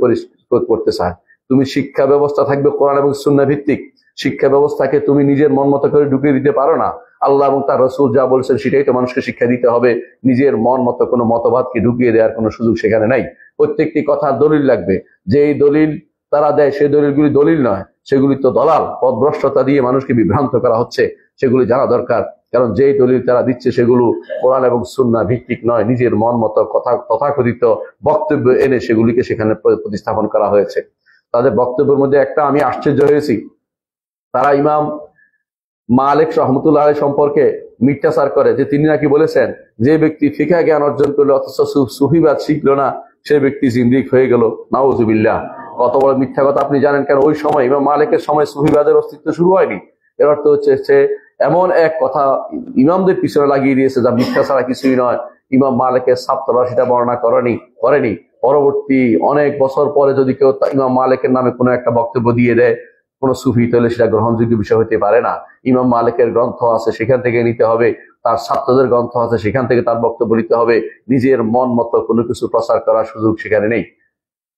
করতে চায়। তুমি শিক্ষা ব্যবস্থা থাকবে কোরআন এবং সুন্নাহ ভিত্তিক। শিক্ষা ব্যবস্থাকে তুমি নিজের মন মতো করে ঢুকিয়ে দিতে পারো না। আল্লাহ এবং তার রাসূল যা বলছেন সেটাই তো মানুষকে শিক্ষা দিতে হবে। নিজের মন মতো কোনো মতবাদকে ঢুকিয়ে দেওয়ার কোনো সুযোগ সেখানে নাই। প্রত্যেকটি কথা দলিল লাগবে। যে এই দলিল তারা দেয় সেই দলিলগুলি দলিল নয়, সেগুলি তো দলাল, পথভ্রষ্টতা দিয়ে মানুষকে বিভ্রান্ত করা হচ্ছে। সেগুলি জানা দরকার, কারণ যেই দলিল তারা দিচ্ছে সেগুলো কোরআন এবং সুন্নাহ ভিত্তিক নয়, নিজের মন মতো তথাকথিত বক্তব্য এনে সেগুলিকে সেখানে প্রতিস্থাপন করা হয়েছে। তাদের বক্তব্যের মধ্যে একটা আমি আশ্চর্য হয়েছি, তারা ইমাম মালিক রাহমাতুল্লাহ আলাইহি সম্পর্কে মিথ্যাচার করে যে তিনি নাকি বলেছেন যে ব্যক্তি ফিকহ জ্ঞান অর্জন করলো অথচ সুফিবাদ শিখলো না, সেই ব্যক্তি জিন্দিক হয়ে গেল। নাউজুবিল্লাহ, কত বড় মিথ্যা কথা আপনি জানেন? কেন ওই সময় ইমাম মালিকের সময় সুফিবাদের অস্তিত্ব শুরু হয়নি। এর অর্থ হচ্ছে সে এমন এক কথা ইমামদের পিছনে লাগিয়ে দিয়েছে যা মিথ্যা ছাড়া কিছুই নয়। ইমাম মালিকের ছাত্ররা সেটা বর্ণনা করেনি। পরবর্তী অনেক বছর পরে যদি কেউ ইমাম মালিকের নামে কোনো একটা বক্তব্য দিয়ে দেয় কোন সুফি, তাহলে সেটা গ্রহণযোগ্য বিষয় হতে পারে না। ইমাম মালিকের গ্রন্থ আছে, সেখান থেকে নিতে হবে। তার ছাত্রদের গ্রন্থ আছে, সেখান থেকে তার বক্তব্য নিতে হবে। নিজের মন মতো কোনো কিছু প্রচার করার সুযোগ সেখানে নেই।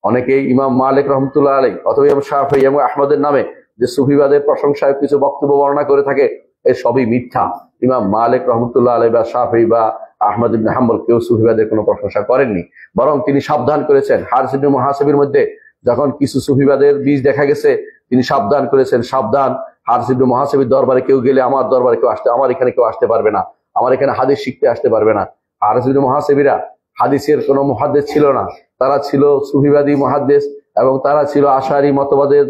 অনেকেই ইমাম মালিক রহমতুল্লাহ আলাইহি অথবা ইমাম শাফিঈ এবং আহমদের নামে যে সুফিবাদের প্রশংসায় কিছু বক্তব্য বর্ণনা করে থাকে, এর সবই মিথ্যা। ইমাম মালিক রহমতুল্লাহ আলাইহি বা শাফিঈ বা আহমদ ইবনে হাম্বল কেউ সুফিবাদের কোনো প্রশংসা করেননি, বরং তিনি সাবধান করেছেন। হারিস ইবনে মুহাসিবের মধ্যে যখন কিছু সুফিবাদের বীজ দেখা গেছে, তিনি সাবধান করেছেন, সাবধান, হারিস ইবনে মুহাসিবের দরবারে কেউ গেলে আমার দরবারে কেউ আসতে, আমার এখানে কেউ আসতে পারবে না, আমার এখানে হাদিস শিখতে আসতে পারবে না। হারিস ইবনে মুহাসিবিরা হাদিসের কোনো মুহাদ্দিস ছিল না, তারা ছিল সুফিবাদী মুহাদ্দিস, এবং তারা ছিল আশারি মতবাদের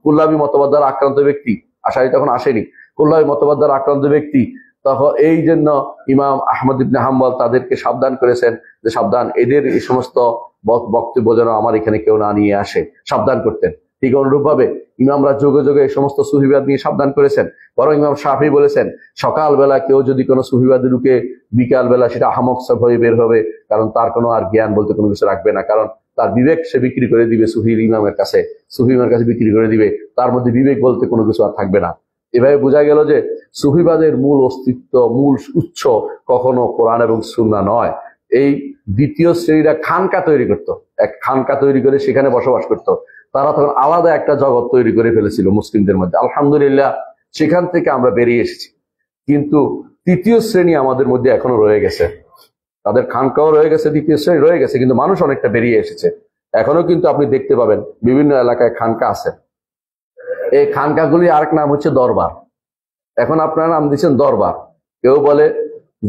কুল্লাবী মতবাদ দ্বারা আক্রান্ত ব্যক্তি। আশারি তখন আসেনি, কুল্লাবী মতবাদ দ্বারা আক্রান্ত ব্যক্তি। তখন এই জন্য ইমাম আহমদ ইবনে হাম্বল তাদেরকে সাবধান করেছেন যে সাবধান, এদের এই সমস্ত বক্তব্য যেন আমার এখানে কেউ না নিয়ে আসে, সাবধান করতেন। ঠিক অনুরূপ ভাবে ইমামরা যুগে যুগে এই সমস্ত সুফিবাদ নিয়ে সাবধান করেছেন। বরং ইমাম শাফিঈ বলেছেন সকালবেলা কেউ যদি কোনো সুফিবাদে ঢুকে, বিকালবেলা সেটা আহমক সব হয়ে বের হবে, কারণ তার কোনো আর জ্ঞান বলতে কোনো কিছু রাখবে না। কারণ তার বিবেক সে বিক্রি করে দিবে সুফি ইমামের কাছে বিক্রি করে দিবে, তার মধ্যে বিবেক বলতে কোনো কিছু আর থাকবে না। এভাবে বোঝা গেল যে সুফিবাদের মূল অস্তিত্ব, মূল উৎস কখনো কোরআন এবং সুন্নাহ নয়। এই দ্বিতীয় শ্রেণীরা খানকা তৈরি করত, এক খানকা তৈরি করে সেখানে বসবাস করত। তারা তখন আলাদা একটা জগৎ তৈরি করে ফেলেছিল মুসলিমদের মধ্যে। আলহামদুলিল্লাহ সেখান থেকে আমরা বেরিয়ে এসেছি, কিন্তু তৃতীয় শ্রেণী আমাদের মধ্যে এখনো রয়ে গেছে। তাদের খানকাও রয়ে গেছে, দ্বিতীয় শ্রেণী রয়ে গেছে, কিন্তু মানুষ অনেকটা বেরিয়ে এসেছে। এখনো কিন্তু আপনি দেখতে পাবেন বিভিন্ন এলাকায় খানকা আছে। এই খানকাগুলি আরেক নাম হচ্ছে দরবার। এখন আপনারা নাম দিচ্ছেন দরবার। কেউ বলে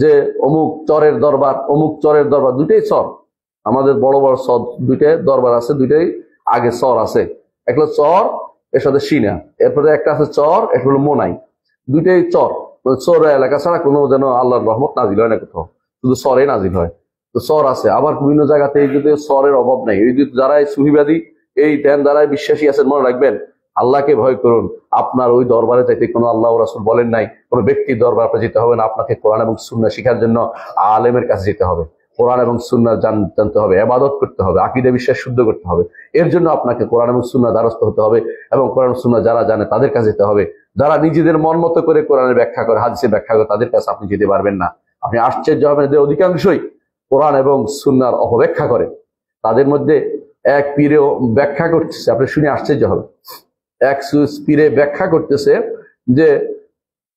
যে অমুক চরের দরবার, অমুক চরের দরবার, দুটোই চর। আমাদের বড় বড় চর দুইটাই দরবার আছে, দুইটাই আগে চর আছে, একটা হলো চর এর সাথে সিনা, এরপরে একটা আছে চর, একটা হলো মোনাই, দুইটাই চর। চর এলাকা ছাড়া কোনো যেন আল্লাহর রহমত নাজিল হয় না কোথাও, শুধু চরে নাজিল হয়। তো চর আছে, আবার বিভিন্ন জায়গাতে এই যদি চরের অভাব নেই। এই যে যারা সুফিবাদী এই ধ্যান দ্বারাই বিশ্বাসী আছেন, মনে রাখবেন আল্লাহকে ভয় করুন। আপনার ওই দরবারে যাইতে কোনো আল্লাহ রাসূল বলেন নাই, কোনো ব্যক্তির দরবার আপনার যেতে হবে না। আপনাকে কোরআন এবং সুন্নাহ শিখার জন্য আলেমের কাছে যেতে হবে, কোরআন এবং সুন্নাহ জানতে হবে, ইবাদত করতে হবে, আকীদা বিশ্বাস শুদ্ধ করতে হবে। এর জন্য আপনাকে কোরআন এবং সুন্নাহ দ্বারস্থ হতে হবে এবং কোরআন সুন্নাহ যারা জানে তাদের কাছে যেতে হবে। যারা নিজেদের মন মতো করে কোরআনের ব্যাখ্যা করে, হাদিসের ব্যাখ্যা করে, তাদের কাছে আপনি যেতে পারবেন না। আপনি আশ্চর্য হবেন যে অধিকাংশই কোরআন এবং সুন্নাহর অপব্যাখ্যা করে। তাদের মধ্যে এক পীরেও ব্যাখ্যা করতেছে, আপনি শুনে আশ্চর্য হবে। এক পীরে ব্যাখ্যা করতেছে যে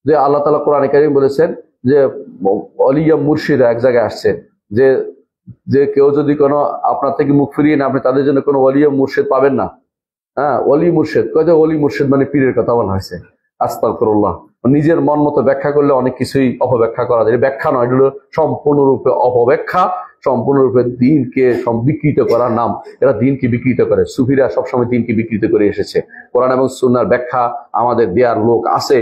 যে আল্লাহ তাআলা কোরআনে কারীম বলেছেন যে অলিয়া মুর্শিদা এক জায়গায় আসছে যে যে কেউ যদি কোনো আপনার থেকে মুখ ফিরিয়ে না, আপনি তাদের জন্য কোনো ওলিয়া মুর্শিদ পাবেন না। হ্যাঁ, অলি মুর্শিদ কয় যে অলি মুর্শিদ মানে পীরের কথা বলা হয়েছে। আস্তাগফিরুল্লাহ। নিজের মন মতো ব্যাখ্যা করলে অনেক কিছুই অপব্যাখ্যা করা যায়। ব্যাখ্যা নয়, এটা হলো সম্পূর্ণরূপে অপব্যাখ্যা, সম্পূর্ণরূপে দিনকে বিকৃত করার নাম। এরা দিনকে বিকৃত করে, সুফিরা সবসময় দিনকে বিকৃত করে এসেছে। কোরআন এবং সুন্নাহর ব্যাখ্যা আমাদের দেয়ার লোক আছে।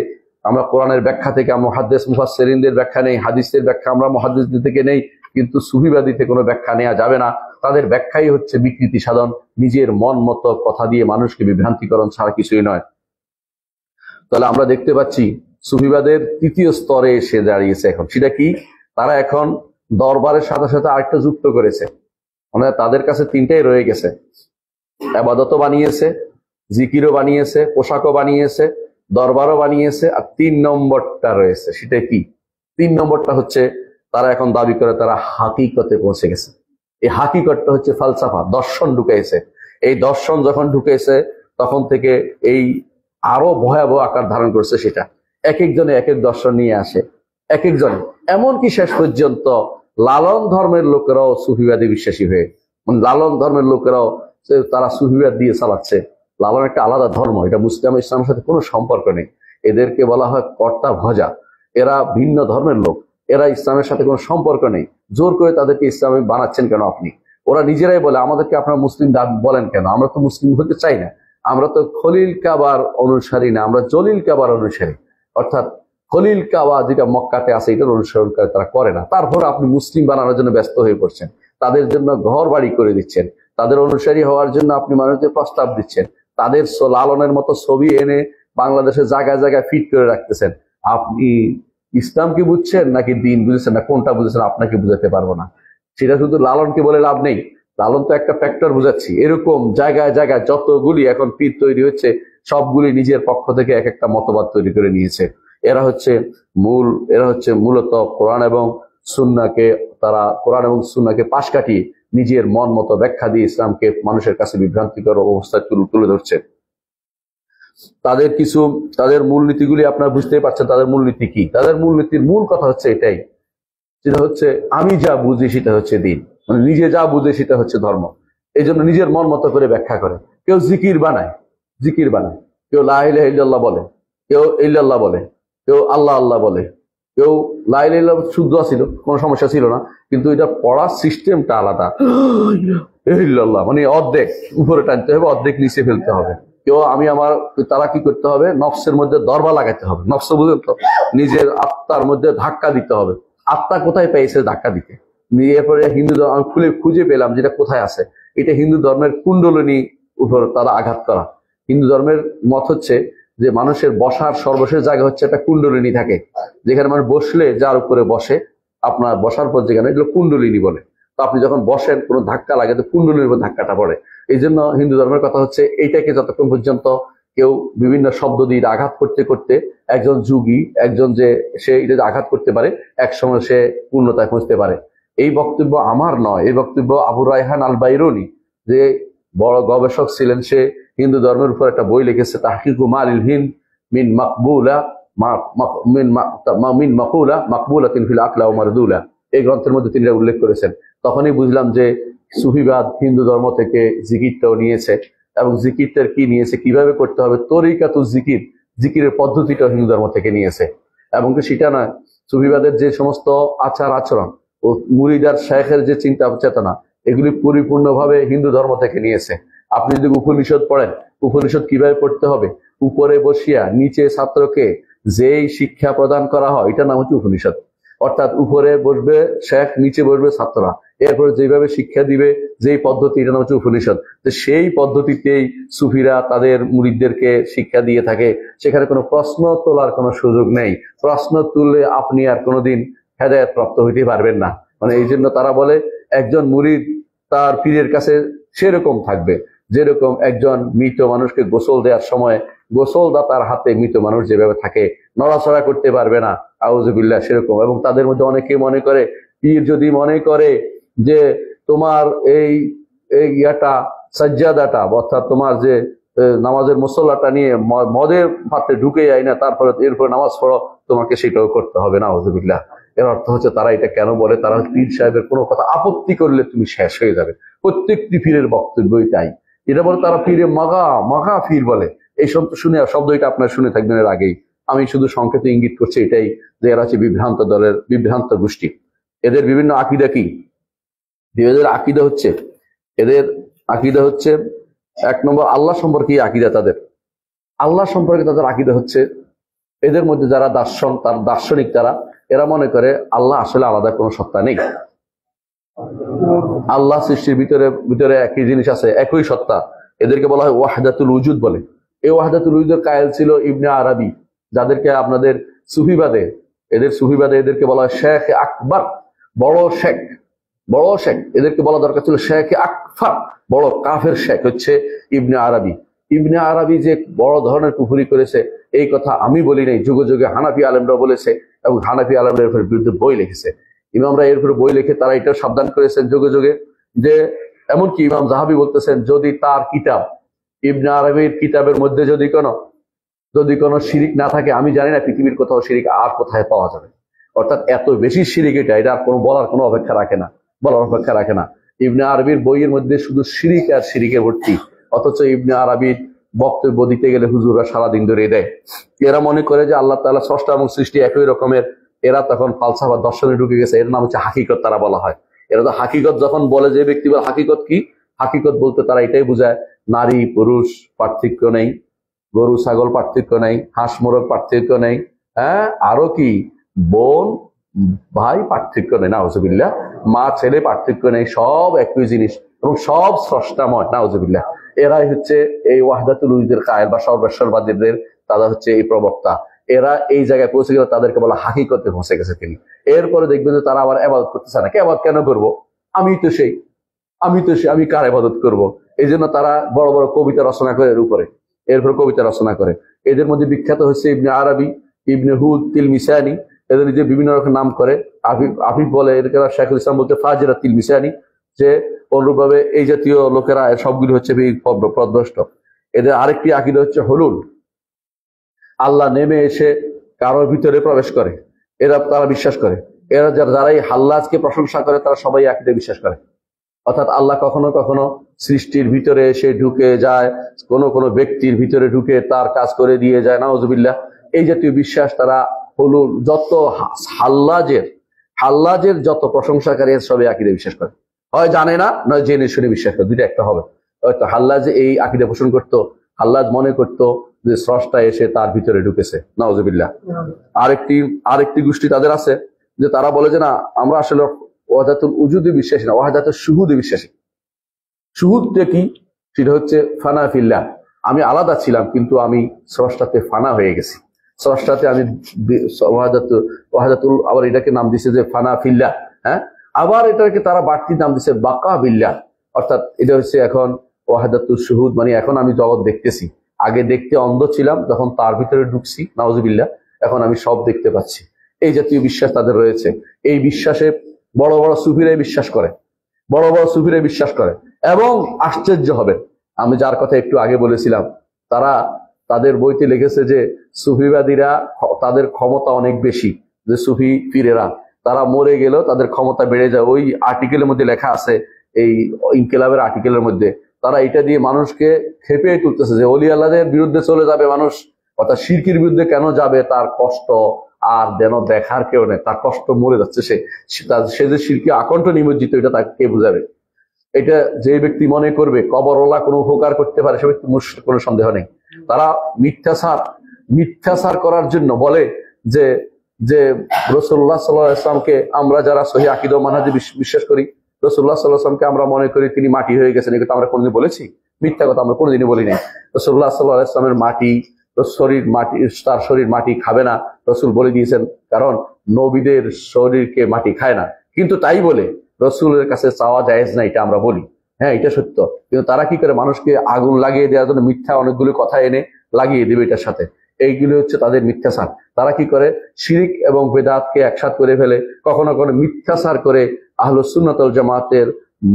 আমরা কোরআনের ব্যাখ্যা থেকে আমরা মুহাদ্দিস মুফাসসিরিনদের ব্যাখ্যা নেই, হাদিসের ব্যাখ্যা আমরা মুহাদ্দিসদের থেকে নেই, কিন্তু সুফিবাদীতে কোনো ব্যাখ্যা নেওয়া যাবে না। তাদের ব্যাখ্যাই হচ্ছে বিকৃতি সাধন, নিজের মন মতো কথা দিয়ে মানুষকে বিভ্রান্তিকরণ ছাড়া কিছুই নয়। তাহলে আমরা দেখতে পাচ্ছি সুফিবাদের তৃতীয় স্তরে এসে দাঁড়িয়েছে এখন। সেটা কি? তারা এখন দরবারের সাথে সাথে আরেকটা যুক্ত করেছে, মানে তাদের কাছে তিনটাই রয়ে গেছে। ইবাদতও বানিয়েছে, জিকিরও বানিয়েছে, পোশাকও বানিয়েছে, দরবারও বানিয়েছে, আর 3 নম্বরটা রয়েছে। সেটা কি? 3 নম্বরটা হচ্ছে তারা এখন দাবি করে তারা হাকিকতে পৌঁছে গেছে। এই হাকিকতটা হচ্ছে ফালসাফা, দর্শন ঢুকেছে। এই দর্শন যখন ঢুকেছে তখন থেকে এই আরো ভয়াবহ আকার ধারণ করছে। সেটা এক একজনে এক এক দর্শন নিয়ে আসে, এক একজনে, এমনকি শেষ পর্যন্ত লালন ধর্মের লোকেরাও সুফিবাদী বিশ্বাসী হয়ে, মানে লালন ধর্মের লোকেরাও তারা সুফিবাদ দিয়ে চালাচ্ছে। লালন একটা আলাদা ধর্ম, এটা মুসলিম ইসলামের সাথে কোনো সম্পর্ক নেই। এদেরকে বলা হয় কর্তা ভজা। এরা ভিন্ন ধর্মের লোক, এরা ইসলামের সাথে কোনো সম্পর্ক নেই। জোর করে তাদেরকে ইসলামে বানাচ্ছেন কেন আপনি? ওরা নিজেরাই বলে আমাদেরকে আপনারা মুসলিম বলেন কেন? আমরা তো মুসলিম হতে চাই না, আমরা তো খলিল কাবার অনুসারী না, আমরা জলিল কাবার অনুসারী। অর্থাৎ খলিল কাবা যেটা মক্কাতে আছে এটার অনুসরণ করে তারা করে না। তারপর আপনি মুসলিম বানানোর জন্য ব্যস্ত হয়ে পড়ছেন, তাদের জন্য ঘর বাড়ি করে দিচ্ছেন, তাদের অনুসারী হওয়ার জন্য আপনি মানুষদের প্রস্তাব দিচ্ছেন, তাদের লালনের মতো ছবি এনে বাংলাদেশের জায়গায় জায়গায় ফিট করে রাখতেছেন। আপনি ইসলাম কি বুঝছেন নাকি দিন বুঝেছেন, না কোনটা বুঝেছেন আপনাকে বুঝাতে পারবো না। সেটা শুধু লালনকে বলে লাভ নেই, লালন তো একটা ফ্যাক্টর বুঝাচ্ছি। এরকম জায়গায় জায়গায় যতগুলি এখন পীর তৈরি হচ্ছে সবগুলি নিজের পক্ষ থেকে এক একটা মতবাদ তৈরি করে নিয়েছে। এরা হচ্ছে মূলত কোরআন এবং সুন্নাহকে, তারা কোরআন এবং সুন্নাহকে পাশ কাটিয়ে নিজের মন মতো ব্যাখ্যা দিয়ে ইসলামকে মানুষের কাছে বিভ্রান্তিকর অবস্থায় তুলে ধরছে। তাদের মূলনীতিগুলি আপনারা বুঝতেই পারছেন। তাদের মূলনীতি কি? তাদের মূলনীতির মূল কথা হচ্ছে এটাই, যেটা হচ্ছে আমি যা বুঝি সেটা হচ্ছে দিন, মানে নিজে যা বুঝে সেটা হচ্ছে ধর্ম। এই জন্য নিজের মন মতো করে ব্যাখ্যা করে। কেউ জিকির বানায়, কেউ লা ইলাহা ইল্লাল্লাহ বলে, কেউ ইল্লাল্লাহ বলে, কেউ আল্লাহ আল্লাহ বলে, কেউ লা ইলাহা ইল্লাল্লাহ শুদ্ধ ছিল, কোনো সমস্যা ছিল না, কিন্তু এটা পড়ার সিস্টেমটা আলাদা। ইল্লাল্লাহ মানে অর্ধেক উপরে টানতে হবে, অর্ধেক নিচে ফেলতে হবে। কেউ তারা কি করতে হবে? নফসের মধ্যে দরবা লাগাতে হবে। নফস বুঝেন তো? নিজের আত্মার মধ্যে ধাক্কা দিতে হবে। আত্মা কোথায় পেয়েছে ধাক্কা দিতে? এরপরে হিন্দু ধর্ম আমি খুঁজে পেলাম যেটা কোথায় আছে। এটা হিন্দু ধর্মের কুণ্ডলিনী উপর তারা আঘাত করা। হিন্দু ধর্মের মত হচ্ছে যে মানুষের বসার সর্বশেষ জায়গা হচ্ছে একটা কুণ্ডলিনী থাকে, যেখানে মানুষ বসলে যার উপরে বসে, আপনার বসার পর যেখানে, এগুলো কুণ্ডলিনী বলে। তো আপনি যখন বসেন কোনো ধাক্কা লাগে তো কুণ্ডলিনীর উপর ধাক্কাটা পড়ে। এই জন্য হিন্দু ধর্মের কথা হচ্ছে এইটাকে যতক্ষণ পর্যন্ত কেউ বিভিন্ন শব্দ দিয়ে আঘাত করতে করতে, একজন যোগী, একজন যে সে এটা আঘাত করতে পারে, একসময় সে পূর্ণতায় পৌঁছতে পারে। এই বক্তব্য আমার নয়, এই বক্তব্য আবু রায়হান আল বাইরুনি, যে বড় গবেষক ছিলেন, সে হিন্দু ধর্মের উপর একটা বই লিখেছে, তাহকিকু মালিল হিন্দ মিন মাকবুলা মিন মাকুলা মাকবুলাতিন ফিল আকলা ওয়া মারদুলা। এই গ্রন্থের মধ্যে তিনি উল্লেখ করেছেন। তখনই বুঝলাম যে সুফিবাদ হিন্দু ধর্ম থেকে জিকিরটাও নিয়েছে, এবং জিকিরটার কি নিয়েছে, কিভাবে করতে হবে, তরিকাতুল জিকির, জিকিরের পদ্ধতিটাও হিন্দু ধর্ম থেকে নিয়েছে। এবং সেটা নয়, সুফিবাদের যে সমস্ত আচার আচরণ ও মুরিদার শেখের যে চিন্তা চেতনা, এগুলি পরিপূর্ণভাবে হিন্দু ধর্ম থেকে নিয়েছে। আপনি যদি উপনিষদ পড়েন, উপনিষদ কিভাবে পড়তে হবে, উপরে বসিয়া নিচে ছাত্রকে যেই শিক্ষা প্রদান করা হয় এটার নাম হচ্ছে উপনিষদ। অর্থাৎ উপরে বসবে শেখ, নিচে বসবে ছাত্ররা, এরপরে যেভাবে শিক্ষা দিবে যেই পদ্ধতি, এটা নাম হচ্ছে উপনিষদ। তো সেই পদ্ধতিতেই সুফিরা তাদের মুরিদদেরকে শিক্ষা দিয়ে থাকে। সেখানে কোনো প্রশ্ন তোলার কোনো সুযোগ নেই। প্রশ্ন তুললে আপনি আর কোনোদিন হেদায়েত প্রাপ্ত হইতে পারবেন না। মানে এই জন্য তারা বলে একজন মুরিদ তার পীরের কাছে সেরকম থাকবে যেরকম একজন মৃত মানুষকে গোসল দেওয়ার সময় গোসলদাতার হাতে মৃত মানুষ যেভাবে থাকে, নড়াচড়া করতে পারবে না, আউযুবিল্লাহ, সেরকম। এবং তাদের মধ্যে অনেকে মনে করে, পীর যদি মনে করে যে তোমার এই ইয়াটা সাজ্জাদাটা, অর্থাৎ তোমার যে নামাজের মুসল্লাটা নিয়ে মদের পাত্রে ঢুকে যায় না, তারপরে এরপর নামাজ পড়ো, তোমাকে সেটাও করতে হবে না, আউযুবিল্লাহ। এর অর্থ হচ্ছে তারা এটা কেন বলে, তারা পীর সাহেবের কোনো কথা আপত্তি করলে তুমি শেষ হয়ে যাবে। প্রত্যেকটি পীরের বক্তব্যই তাই। এটা বলে তারা পীরে মাগা মাগা পীর বলে। এই শুনে শব্দ এটা আপনার শুনে থাকবেন এর আগেই। আমি শুধু সংক্ষেপে ইঙ্গিত করছি এটাই যে এরা হচ্ছে বিভ্রান্ত দলের বিভ্রান্ত গোষ্ঠী। এদের বিভিন্ন আকীদা কি? এদের আকীদা হচ্ছে 1 নম্বর আল্লাহ সম্পর্কে আকীদা তাদের। আল্লাহ সম্পর্কে তাদের আকীদা হচ্ছে, এদের মধ্যে যারা দার্শনিক তারা, এরা মনে করে আল্লাহ আসলে আলাদা কোনো সত্তা নেই। আল্লাহ সৃষ্টির ভিতরে একই জিনিস আছে, একই সত্তা। এদেরকে বলা হয় ওয়াহদাতুল উজুদ বলে। এই ওয়াহদাতুল উজুদের কায়েল ছিল ইবনে আরবি, যাদেরকে আপনাদের সুফিবাদে এদেরকে বলা হয় শেখ আকবর, বড় শেখ। এদেরকে বলা দরকার ছিল শেখ আকফর, বড় কাফের শেখ হচ্ছে ইবনে আরবি। ইবনে আরবি যে বড় ধরনের কুফরি করেছে এই কথা আমি বলি নাই, যুগে যুগে হানাফি আলেমরা বলেছে, এবং হানাফি আলেমরা এর বিরুদ্ধে বই লিখেছে। ইমামরা এর উপরে বই লিখে তারা এটা সাবধান করেছেন যুগে যুগে, যে এমনকি ইমাম জাহাবি বলতেছেন যদি তার কিতাব ইবনে আরবির কিতাবের মধ্যে যদি কোনো শিরিক না থাকে, আমি জানি না পৃথিবীর কোথাও শিরিক আর কোথায় পাওয়া যাবে। অর্থাৎ এত বেশি শিরিক এটা আর কোনো বলার কোনো অপেক্ষা রাখে না। ইবনে আরবির বইয়ের মধ্যে শুধু শিরিক আর শিরিকে ভর্তি, অথচ ইবনে আরবির বক্তব্য দিতে গেলে হুজুররা সারাদিন ধরে দেয়। এরা মনে করে যে আল্লাহ তাআলা স্রষ্টা এবং সৃষ্টি একই রকমের। এরা তখন ফালসাফা দর্শনে ঢুকে গেছে। এর নাম হচ্ছে হাকিকত, তারা বলা হয়। এরা তো হাকিকত যখন বলে, যে ব্যক্তি বলে হাকিকত কি, হাকিকত বলতে তারা এটাই বোঝায় নারী পুরুষ পার্থক্য নেই, গরু ছাগল পার্থক্য নেই, হাঁস মোরগ পার্থক্য নেই, হ্যাঁ, আরো কি বোন ভাই পার্থক্য নেই, নাউজুবিল্লাহ, মা ছেলে পার্থক্য নেই, সব একই জিনিস এবং সব স্রষ্টাময়, নাউজুবিল্লাহ। এরাই হচ্ছে এই ওয়াহদাতুল উজুদের কায়েল বা সর্বেশ্বরবাদীদের, তারা হচ্ছে এই প্রবক্তা। এরা এই জায়গায় পৌঁছে গেলে তাদেরকে বলা হাকিকতে পৌঁছে গেছে তিনি। এরপরে দেখবেন যে তারা আবার ইবাদত করতেছে না। ইবাদত কেন করবো? আমি কার ইবাদত করব? এই জন্য তারা বড় বড় কবিতা রচনা করে এরপরে কবিতা রচনা করে। এদের মধ্যে বিখ্যাত হচ্ছে ইবনে আরবি, ইবনে হুদ, তিলমিসানি। এদের যে বিভিন্ন রকম নাম করে, আফিফ বলে, এদেরকে শাইখুল ইসলাম বলতে ফাজিরা তিলমিসানি। যে অনুরূপভাবে এই জাতীয় লোকেরা সবগুলি হচ্ছে পথভ্রষ্ট। এদের আরেকটি আকীদা হচ্ছে হুলুল, আল্লাহ নেমে এসে কারোর ভিতরে প্রবেশ করে, তারা বিশ্বাস করে। এরা যারা এই হাল্লাজকে প্রশংসা করে তারা সবাই আকীদা বিশ্বাস করে। অর্থাৎ আল্লাহ কখনো কখনো সৃষ্টির ভিতরে এসে ঢুকে যায়, কোনো ব্যক্তির ভিতরে ঢুকে তার কাজ করে দিয়ে যায়, নাউজুবিল্লাহ। এই জাতীয় বিশ্বাস তারা হুলুল, যত হাল্লাজের যত প্রশংসাকারী সবাই আকীদা বিশ্বাস করে। হয় জানে না, নয় জেনে শুনে বিশ্বাস করে, দুইটা একটা হবে। হয়তো হাল্লাজ এই আকীদা পোষণ করতো, হাল্লাজ মনে করতো যে স্রষ্টা এসে তার ভিতরে ঢুকেছে, নাউজুবিল্লাহ। আরেকটি গোষ্ঠী তাদের আছে যে তারা বলে যে না, আমরা আসলে ওয়াহদাতুল উজুদে বিশ্বাসী না, ওয়াহদাতুল শুহুদে বিশ্বাসী। শুহুদটা কি? সেটা হচ্ছে ফানা ফিল্লাহ, আমি আলাদা ছিলাম কিন্তু আমি স্রষ্টাতে ফানা হয়ে গেছি। স্রষ্টাতে আমি ওয়াহদাতুল, আবার এটাকে নাম দিছে যে ফানা ফিল্লাহ, হ্যাঁ। আবার এটাকে তারা বাড়তি নাম দিছে বাকা বিল্লাহ। অর্থাৎ এটা হচ্ছে এখন ওয়াহদাতুল শুহুদ, মানে এখন আমি জগৎ দেখতেছি। আগে দেখতে অন্ধ ছিলাম, যখন তার ভিতরে ঢুকছি, নাউজুবিল্লাহ, এখন আমি সব দেখতে পাচ্ছি। এই জাতীয় বিশ্বাস তাদের রয়েছে। এই বিশ্বাসে বড় বড় সুফিরাই বিশ্বাস করে। এবং আশ্চর্য হবে, আমি যার কথা একটু আগে বলেছিলাম, তাদের বইতে লিখেছে যে সুফিবাদীরা তাদের ক্ষমতা অনেক বেশি, যে সুফি পীরেরা তারা মরে গেলেও তাদের ক্ষমতা বেড়ে যায়। ওই আর্টিকেলের মধ্যে লেখা আছে, এই ইনকিলাবের আর্টিকেলের মধ্যে তারা এটা দিয়ে মানুষকে খেপে তুলতেছে যে অলি আল্লাহদের বিরুদ্ধে চলে যাবে মানুষ, অর্থাৎ শিরকির বিরুদ্ধে কেন যাবে, তার কষ্ট আর যেন দেখার কেউ নেই, তার কষ্ট মরে যাচ্ছে। সে যে শিরকে আকণ্ঠ নিমজ্জিত, এটা তাকে কে বুঝাবে? এটা যে ব্যক্তি মনে করবে কবরওয়ালা কোনো উপকার করতে পারে সে ব্যক্তি কোনো সন্দেহ নেই। তারা মিথ্যাচার করার জন্য বলে যে যে রাসূলুল্লাহ সাল্লাল্লাহু আলাইহি ওয়াসাল্লামকে আমরা যারা সহিহ আকীদা ও মানহাজে বিশ্বাস করি, রাসূলুল্লাহ সাল্লাল্লাহু আলাইহি ওয়াসাল্লামকে আমরা মনে করি তিনি মাটি হয়ে গেছেন, এটা আমরা কোনোদিন বলেছি? মিথ্যা কথা আমরা কোনোদিনই বলি নাই। রাসূলুল্লাহ সাল্লাল্লাহু আলাইহি ওয়াসাল্লামের তার শরীর মাটি খাবে না, রাসূল বলে দিয়েছেন, কারণ নবীদের শরীরকে মাটি খায় না। কিন্তু তাই বলে রাসূলের কাছে চাওয়া জায়েজ না, এটা আমরা বলি। হ্যাঁ, এটা সত্য। কিন্তু তারা কি করে মানুষকে আগুন লাগিয়ে দেওয়ার জন্য মিথ্যা অনেকগুলো কথা এনে লাগিয়ে দেবে এটার সাথে। এইগুলো হচ্ছে তাদের মিথ্যাচার। তারা কি করে শিরিক এবং বেদাতকে একসাথ করে ফেলে, কখনো কখনো মিথ্যাচার করে আহলুস সুন্নাত ওয়াল জামাতের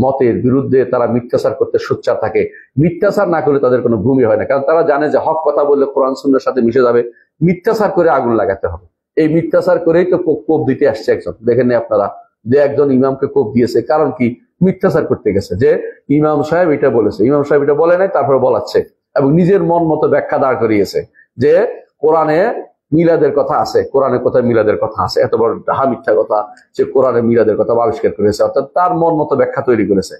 মতের বিরুদ্ধে তারা মিথ্যাচার করতে সোচ্চার থাকে। মিথ্যাচার না করলে তাদের কোনো ভূমি হয় না, কারণ তারা জানে যে হক কথা বললে কোরআন সুন্নাহর সাথে মিশে যাবে। মিথ্যাচার করে আগুন লাগাতে হবে। এই মিথ্যাচার করেই তো কোপ দিতে আসছে একজন, দেখেননি আপনারা যে একজন ইমামকে কোপ দিয়েছে, কারণ কি? মিথ্যাচার করতে গেছে যে ইমাম সাহেব এটা বলেছে, ইমাম সাহেব এটা বলে নাই, তারপরে বলাচ্ছে এবং নিজের মন মতো ব্যাখ্যা দাঁড় করিয়েছে যে কোরআনে মিলাদের কথা আছে, কোরআনের কোথায় মিলাদের কথা আছে, এত বড় ডাহা মিথ্যা কথা যে কোরআনে মিলাদের কথা আবিষ্কার করেছে, অর্থাৎ তার মন মতো ব্যাখ্যা তৈরি করেছে।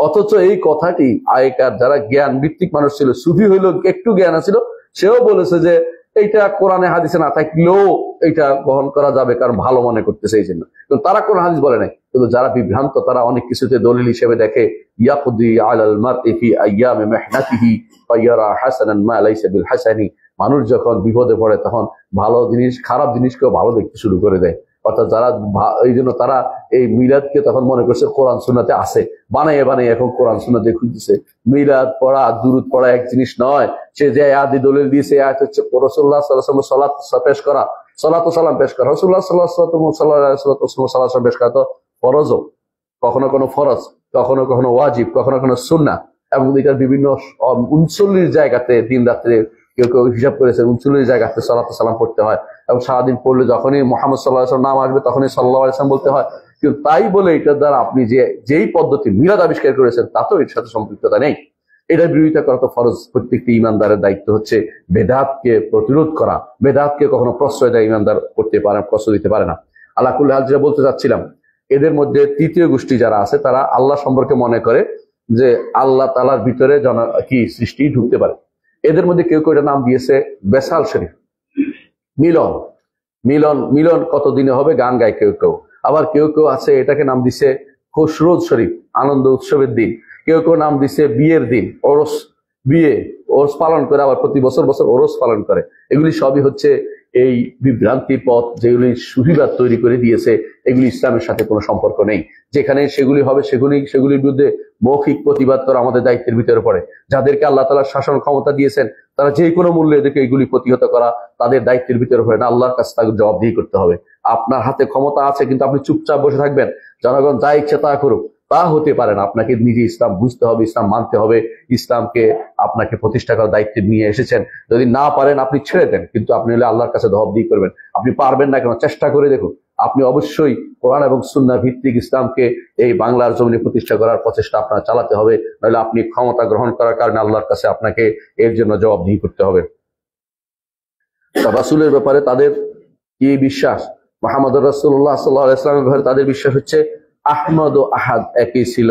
অথচ এই কথাটি আগেকার যারা জ্ঞান ভিত্তিক মানুষ ছিল, সুফি হইলেও একটু জ্ঞান ছিল, সেও বলেছে যে এইটা কোরআনে হাদিসে না থাকলেও এটা গ্রহণ করা যাবে, কারণ ভালো মনে করতেছে এই জন্য। কিন্তু তারা কোন হাদিস বলে নাই। কিন্তু যারা বিভ্রান্ত তারা অনেক কিছুতে দলিল হিসেবে দেখে, ইয়াকুদি আলাল মারই ফি আইয়ামি মিহনাতিহি ফায়ারা হাসানান মা লাইসা বিল হাসানি। মানুষ যখন বিপদে পড়ে তখন ভালো জিনিস খারাপ জিনিসকেও ভালো দেখতে শুরু করে দেয়। অর্থাৎ যারা এই জন্য তারা এই মিলাদকে তখন মনে করছে কোরআন সুন্নাতে আছে, বানাইয়ে এখন কোরআন সুন্নাতে খুঁজতেছে। মিলাদ পড়া দুরুদ পড়া এক জিনিস নয়। সে যে আয়াতি দলিল দিয়েছে আয়াত হচ্ছে রাসূলুল্লাহ সাল্লাল্লাহু আলাইহি ওয়াসাল্লাম সালাত পেশ করা, সালাত ও সালাম পেশ করা। রাসূলুল্লাহ সাল্লাল্লাহু আলাইহি ওয়াসাল্লাম পেশ করা তো ফরজও, কখনো কোনো ফরজ, কখনো কখনো ওয়াজিব, কখনো কখনো সুন্নাহ। এবং এটার বিভিন্ন 39 জায়গাতে দিন রাত্রে কেউ কেউ হিসাব করেছে 39 জায়গাতে সালাত সালাম পড়তে হয়, এবং সারাদিন পড়লে যখনই মুহাম্মদ সাল্লাল্লাহু আলাইহি ওয়াসাল্লাম নাম আসবে তখনই সাল্লাল্লাহু আলাইহি ওয়াসাল্লাম বলতে হয়। কিন্তু তাই বলে এটার দ্বারা আপনি যেই পদ্ধতি মিলাদ আবিষ্কার করেছেন তাতেও এর সাথে সম্পৃক্ততা নেই। এটার বিরোধিতা করা তো ফরজ। প্রত্যেকটি ইমানদারের দায়িত্ব হচ্ছে বেদাতকে প্রতিরোধ করা। বেদাতকে কখনো প্রশ্রয় দেয় ইমানদার করতে পারে, প্রশ্রয় দিতে পারে না। আল্লাহ কুল্লি হাল যেটা বলতে চাচ্ছিলাম, এদের মধ্যে তৃতীয় গোষ্ঠী যারা আছে তারা আল্লাহ সম্পর্কে মনে করে যে আল্লাহ তাআলার ভিতরে কি সৃষ্টি ঢুকতে পারে। এদের মধ্যে কেউ কেউ নাম দিয়েছে বেসাল শরীফ, মিলন। মিলন মিলন কত দিনে হবে গান গায় কেউ কেউ। আবার কেউ কেউ আছে এটাকে নাম দিছে খুশরোজ শরীফ, আনন্দ উৎসবের দিন। কেউ কেউ নাম দিছে বিয়ের দিন, ওরস, ওরস পালন করে, আবার প্রতি বছর বছর ওরস পালন করে। এগুলি সবই হচ্ছে এই বিভ্রান্তি পথ যেগুলি সুফিবাদ তৈরি করে দিয়েছে। এগুলি ইসলামের সাথে কোনো সম্পর্ক নেই। যেখানে সেগুলি হবে সেগুলির বিরুদ্ধে মৌখিক প্রতিবাদ করা আমাদের দায়িত্বের ভিতরে পড়ে। যাদেরকে আল্লাহ তাআলা শাসন ক্ষমতা দিয়েছেন তারা যে কোনো মূল্যে এদেরকে এগুলি প্রতিহত করা তাদের দায়িত্বের ভিতরে পড়ে না, আল্লাহর কাছে তাকে জবাবদিহি করতে হবে। আপনার হাতে ক্ষমতা আছে কিন্তু আপনি চুপচাপ বসে থাকবেন, জনগণ যা ইচ্ছা তা করুক, তা হতে পারে না। আপনাকে নিজে ইসলাম বুঝতে হবে, ইসলাম মানতে হবে, ইসলামকে আপনাকে প্রতিষ্ঠা করার দায়িত্ব নিয়ে এসেছেন। যদি না পারেন আপনি ছেড়ে দেন, কিন্তু আপনি হলে আল্লাহর কাছে জবাবদিহি করবেন। আপনি পারবেন না কেন, চেষ্টা করে দেখুন। আপনি অবশ্যই কোরআন এবং সুন্নাহ ভিত্তিক ইসলামকে এই বাংলার জমিনে প্রতিষ্ঠা করার প্রচেষ্টা আপনার চালাতে হবে, নাহলে আপনি ক্ষমতা গ্রহণ করার কারণে আল্লাহর কাছে আপনাকে এর জন্য জবাবদিহি করতে হবে। রাসূলের ব্যাপারে তাদের কি বিশ্বাস? মুহাম্মদুর রাসূলুল্লাহ সাল্লাল্লাহু আলাইহি ওয়াসাল্লামের ব্যাপারে তাদের বিশ্বাস হচ্ছে আহমদ ও আহাদ একই ছিল।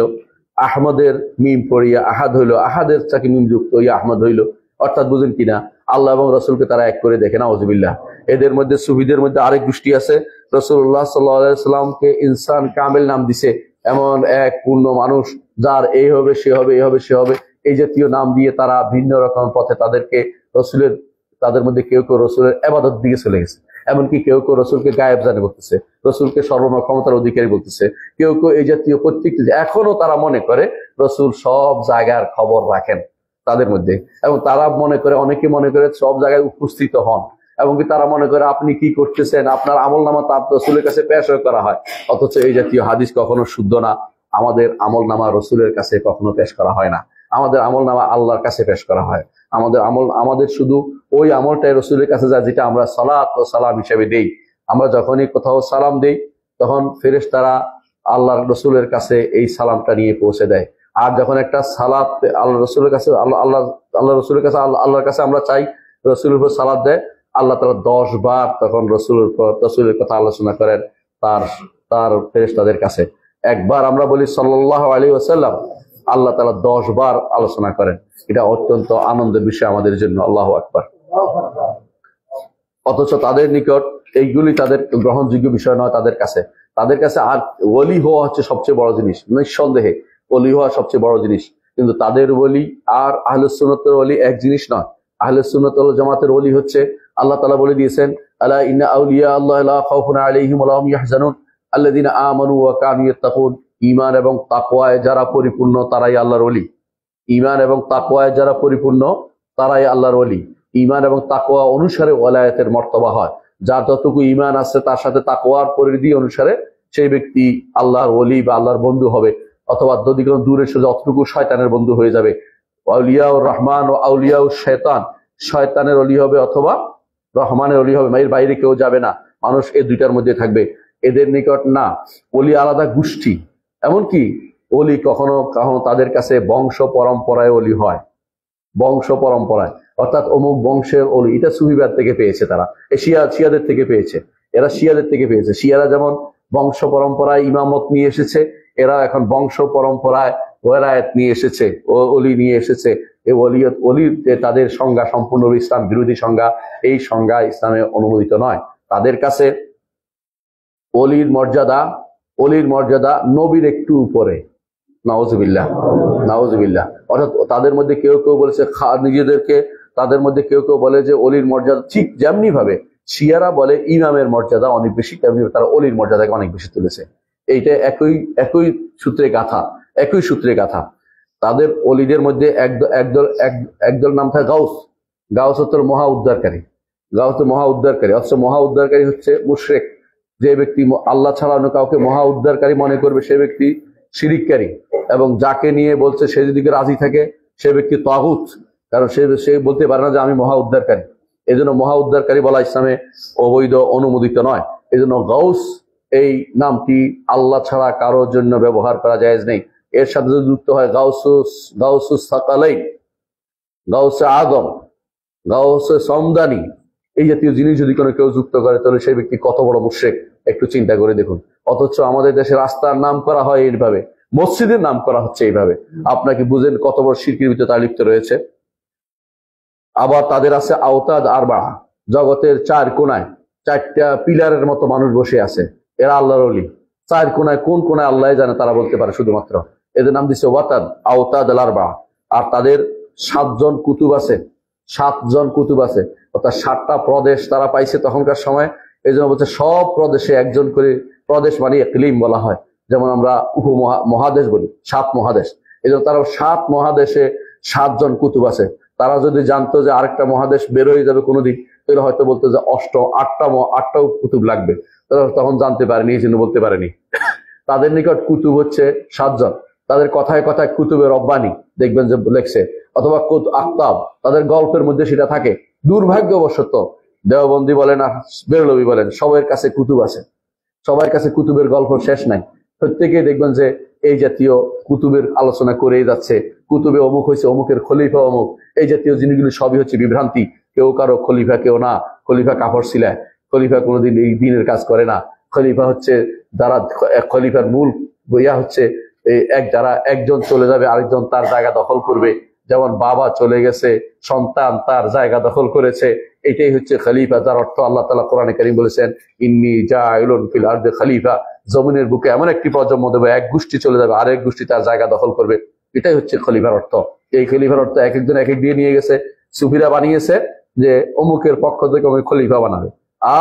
আহমদের মিম পড়িয়া আহাদ হইল, আহাদের চাকি মিম যুক্ত হইয়া আহমদ হইল। অর্থাৎ বুঝেন কিনা, আল্লাহ এবং রাসূলকে তারা এক করে দেখে। নাউযুবিল্লাহ। এদের মধ্যে সুফিদের মধ্যে আরেক গোষ্ঠী আছে, রাসূলুল্লাহ সাল্লাল্লাহু আলাইহি ওয়াসাল্লামকে ইনসান কামেল নাম দিছে, এমন এক পূর্ণ মানুষ যার এই হবে সে হবে, এই হবে সে হবে, এই জাতীয় নাম দিয়ে তারা ভিন্ন রকম পথে তাদের মধ্যে কেউ কেউ রসুলের ইবাদত দিকে চলে গেছে। এমনকি কেউ কেউ রসুলকে গায়েব জানে বলতেছে, রসুলকে সর্বম ক্ষমতার অধিকারী বলতেছে। কেউ কেউ এই জাতীয় প্রত্যেকটি, এখনো তারা মনে করে রসুল সব জায়গার খবর রাখেন তাদের মধ্যে, এবং তারা মনে করে, অনেকে মনে করে সব জায়গায় উপস্থিত হন। এমনকি তারা মনে করে আপনি কি করতেছেন, আপনার আমল নামা তার রসুলের কাছে পেশ করা হয়। অথচ এই জাতীয় হাদিস কখনো শুদ্ধ না। আমাদের আমল নামা রসুলের কাছে কখনো পেশ করা হয় না, আমাদের আমল নামা আল্লাহর কাছে পেশ করা হয়। আমাদের শুধু ওই আমলটাই রসুলের কাছে যায় যেটা আমরা সালাত ও সালাম হিসেবে দেই। আমরা যখনই কোথাও সালাম দেই তখন ফেরেশতারা আল্লাহর রসুলের কাছে এই সালামটা নিয়ে পৌঁছে দেয়। আর যখন একটা সালাত আল্লাহ রসুলের কাছে আল্লাহ রসুলের কাছে আল্লাহর কাছে আমরা চাই, রসুলের উপর সালাত দেয় আল্লাহ তাআলা 10 বার তখন রসুলের কথা আলোচনা করেন তার ফেরেশতাদের কাছে। একবার আমরা বলি সাল্লাল্লাহু আলাইহি ওয়াসাল্লাম, আল্লাহ তাআলা 10 বার আলোচনা করেন। এটা অত্যন্ত আনন্দের বিষয় আমাদের জন্য। আল্লাহু আকবার। অথচ তাদের নিকট এইগুলি তাদের গ্রহণযোগ্য বিষয় নয়। তাদের কাছে আর ওলি হওয়া হচ্ছে সবচেয়ে বড় জিনিস। নিঃসন্দেহে ওলি হওয়া সবচেয়ে বড় জিনিস, কিন্তু তাদের ওলি আর আহলুস সুন্নাতের ওলি এক জিনিস নয়। আহলুস সুন্নাত ওয়াল জামাতের ওলি হচ্ছে, আল্লাহ তাআলা বলে দিয়েছেন, আলা ইন্না আউলিয়া আল্লাহ লা খাউফুন আলাইহিম ওয়া লা হুম ইয়াহজানুন আল্লাযিনা আমানু ওয়া কানু ইয়াত্তাকুন। ঈমান এবং তাকওয়ায় যারা পরিপূর্ণ তারাই আল্লাহর ওলি। ঈমান এবং তাকওয়ায় যারা পরিপূর্ণ তারাই আল্লাহর ওলি। ঈমান এবং তাকওয়া অনুসারে ওলায়াতের মর্তবা হয়। যার যতটুকু ঈমান আছে তার সাথে তাকওয়ার পরিধি অনুসারে সেই ব্যক্তি আল্লাহর ওলি বা আল্লাহর বন্ধু হবে, অথবা যদি কোনো দূরে সরে অতটুকু শয়তানের বন্ধু হয়ে যাবে। আউলিয়াউর রহমান ও আউলিয়াউর শয়তান, শয়তানের ওলি হবে অথবা রহমানের ওলি হবে, এর বাইরে কেউ যাবে না। মানুষ এই দুইটার মধ্যে থাকবে। এদের নিকট না, ওলি আলাদা গোষ্ঠী। এমনকি ওলি কখনো কখনো তাদের কাছে বংশ পরম্পরায় ওলি হয়, বংশ পরম্পরায়, অর্থাৎ অমুক বংশের ওলি। এটা সুফিবাদ থেকে পেয়েছে তারা, এই শিয়াদের থেকে পেয়েছে। এরা শিয়াদের থেকে পেয়েছে। শিয়ারা যেমন বংশ পরম্পরায় ইমামত নিয়ে এসেছে, এরা এখন বংশ পরম্পরায় ওলায়াত নিয়ে এসেছে, ওলি নিয়ে এসেছে। এই অলির তাদের সংজ্ঞা সম্পূর্ণ ইসলাম বিরোধী সংজ্ঞা। এই সংজ্ঞা ইসলামে অনুমোদিত নয়। তাদের কাছে অলির মর্যাদা নবীর একটু উপরে। নাউজুবিল্লাহ, নাউজুবিল্লাহ। অর্থাৎ তাদের মধ্যে কেউ কেউ বলেছে নিজেদেরকে, তাদের মধ্যে কেউ কেউ বলে যে অলির মর্যাদা ঠিক যেমনি ভাবে শিয়ারা বলে ইমামের মর্যাদা অনেক বেশি, তেমনি তারা অলির মর্যাদাকে অনেক বেশি তুলেছে। এইটা একই সূত্রে গাথা। তাদের অলিদের মধ্যে একদল নাম থাকে গাউস। গাউস হচ্ছে মহা উদ্ধারকারী। অথচ মহা উদ্ধারকারী হচ্ছে মুশরিক। যে ব্যক্তি আল্লাহ ছাড়া অন্য কাউকে মহা উদ্ধারকারী মনে করবে সে ব্যক্তি শিরিককারী, এবং যাকে নিয়ে বলছে সে যদি রাজি থাকে সে ব্যক্তি তাগুত, কারণ সে বলতে পারে না যে আমি মহা উদ্ধারকারী। এই জন্য মহা উদ্ধারকারী বলা ইসলামে অবৈধ, অনুমোদিত নয়। এই জন্য গাউস এই নামটি আল্লাহ ছাড়া কারোর জন্য ব্যবহার করা জায়েজ নেই। এর সাথে যদি যুক্ত হয় গাউসুস সাকালাইন, গাউসে আদম, গাউসে সমদানি, এই জাতীয় জিনিস যদি কোনো কেউ যুক্ত করে তাহলে সেই ব্যক্তি কত বড় মুশরিক একটু চিন্তা করে দেখুন। অথচ আমাদের দেশে রাস্তার নাম করা হয় এইভাবে, মসজিদের নাম করা হচ্ছে এইভাবে। আপনাকে বুঝেন কত বড় শিরকের ভিতরে তারা লিপ্ত রয়েছে। আবার তাদের আছে আওতাদ আরবা, জগতের 4 কোনায় 4টা পিলারের মতো মানুষ বসে আছে, এরা আল্লাহর ওলি। 4 কোনায় কোন কোনায় আল্লাহ জানে, তারা বলতে পারে শুধুমাত্র। এদের নাম দিচ্ছে ওয়াতাদ, আওতাদ আল আরবা। আর তাদের 7 জন কুতুব আছে, অর্থাৎ 7টা প্রদেশ তারা পাইছে তখনকার সময়। এই জন্য বলছে সব প্রদেশে একজন করে, প্রদেশ মানে ইকলিম বলা হয়, যেমন আমরা মহাদেশ বলি, 7 মহাদেশ। এই জন্য তারা 7 মহাদেশে 7 জন কুতুব আছে। তারা যদি জানতো যে আরেকটা মহাদেশ বের হয়ে যাবে কোনোদিন, তাহলে হয়তো বলতো যে 8টাও কুতুব লাগবে, তখন জানতে পারেনি, এই জন্য বলতে পারেনি। তাদের নিকট কুতুব হচ্ছে 7 জন। তাদের কথায় কথায় কুতুবের রব্বানি দেখবেন যে লেখছে, অথবা আক্তাব, তাদের গল্পের মধ্যে সেটা থাকে। দুর্ভাগ্যবশত দেওবন্দি বলেন আর বেরলভী বলেন, সবার কাছে কুতুব আছে, সবার কাছে কুতুবের গল্প শেষ নাই। প্রত্যেকেই দেখবেন যে এই জাতীয় কুতুবের আলোচনা করেই যাচ্ছে। কুতুবে অমুক হয়েছে, অমুকের খলিফা অমুক, এই জাতীয় জিনিসগুলি সবই হচ্ছে বিভ্রান্তি। কেউ কারো খলিফা, কেউ না। খলিফা কাপড় সিলায়, খলিফা কোনোদিন এই দিনের কাজ করে না। খলিফা হচ্ছে যারা, খলিফার মূল বইয়া হচ্ছে যারা একজন চলে যাবে আরেকজন তার জায়গা দখল করবে। যেমন বাবা চলে গেছে, সন্তান তার জায়গা দখল করেছে, এটাই হচ্ছে খলিফা। যার অর্থ আল্লাহ তাআলা কোরআনে কারীম বলেছেন, ইন্নী জাইলুন ফিল আরদি খলিফা, জমিনের বুকে এমন একটি প্রজন্ম দেবে, এক গোষ্ঠী চলে যাবে আরেক গোষ্ঠী তার জায়গা দখল করবে। এটাই হচ্ছে খলিফার অর্থ। এই খলিফার অর্থ এক একজন এক এক দিয়ে নিয়ে গেছে। সুফিরা বানিয়েছে যে অমুকের পক্ষ থেকে অমুক খলিফা বানাবে,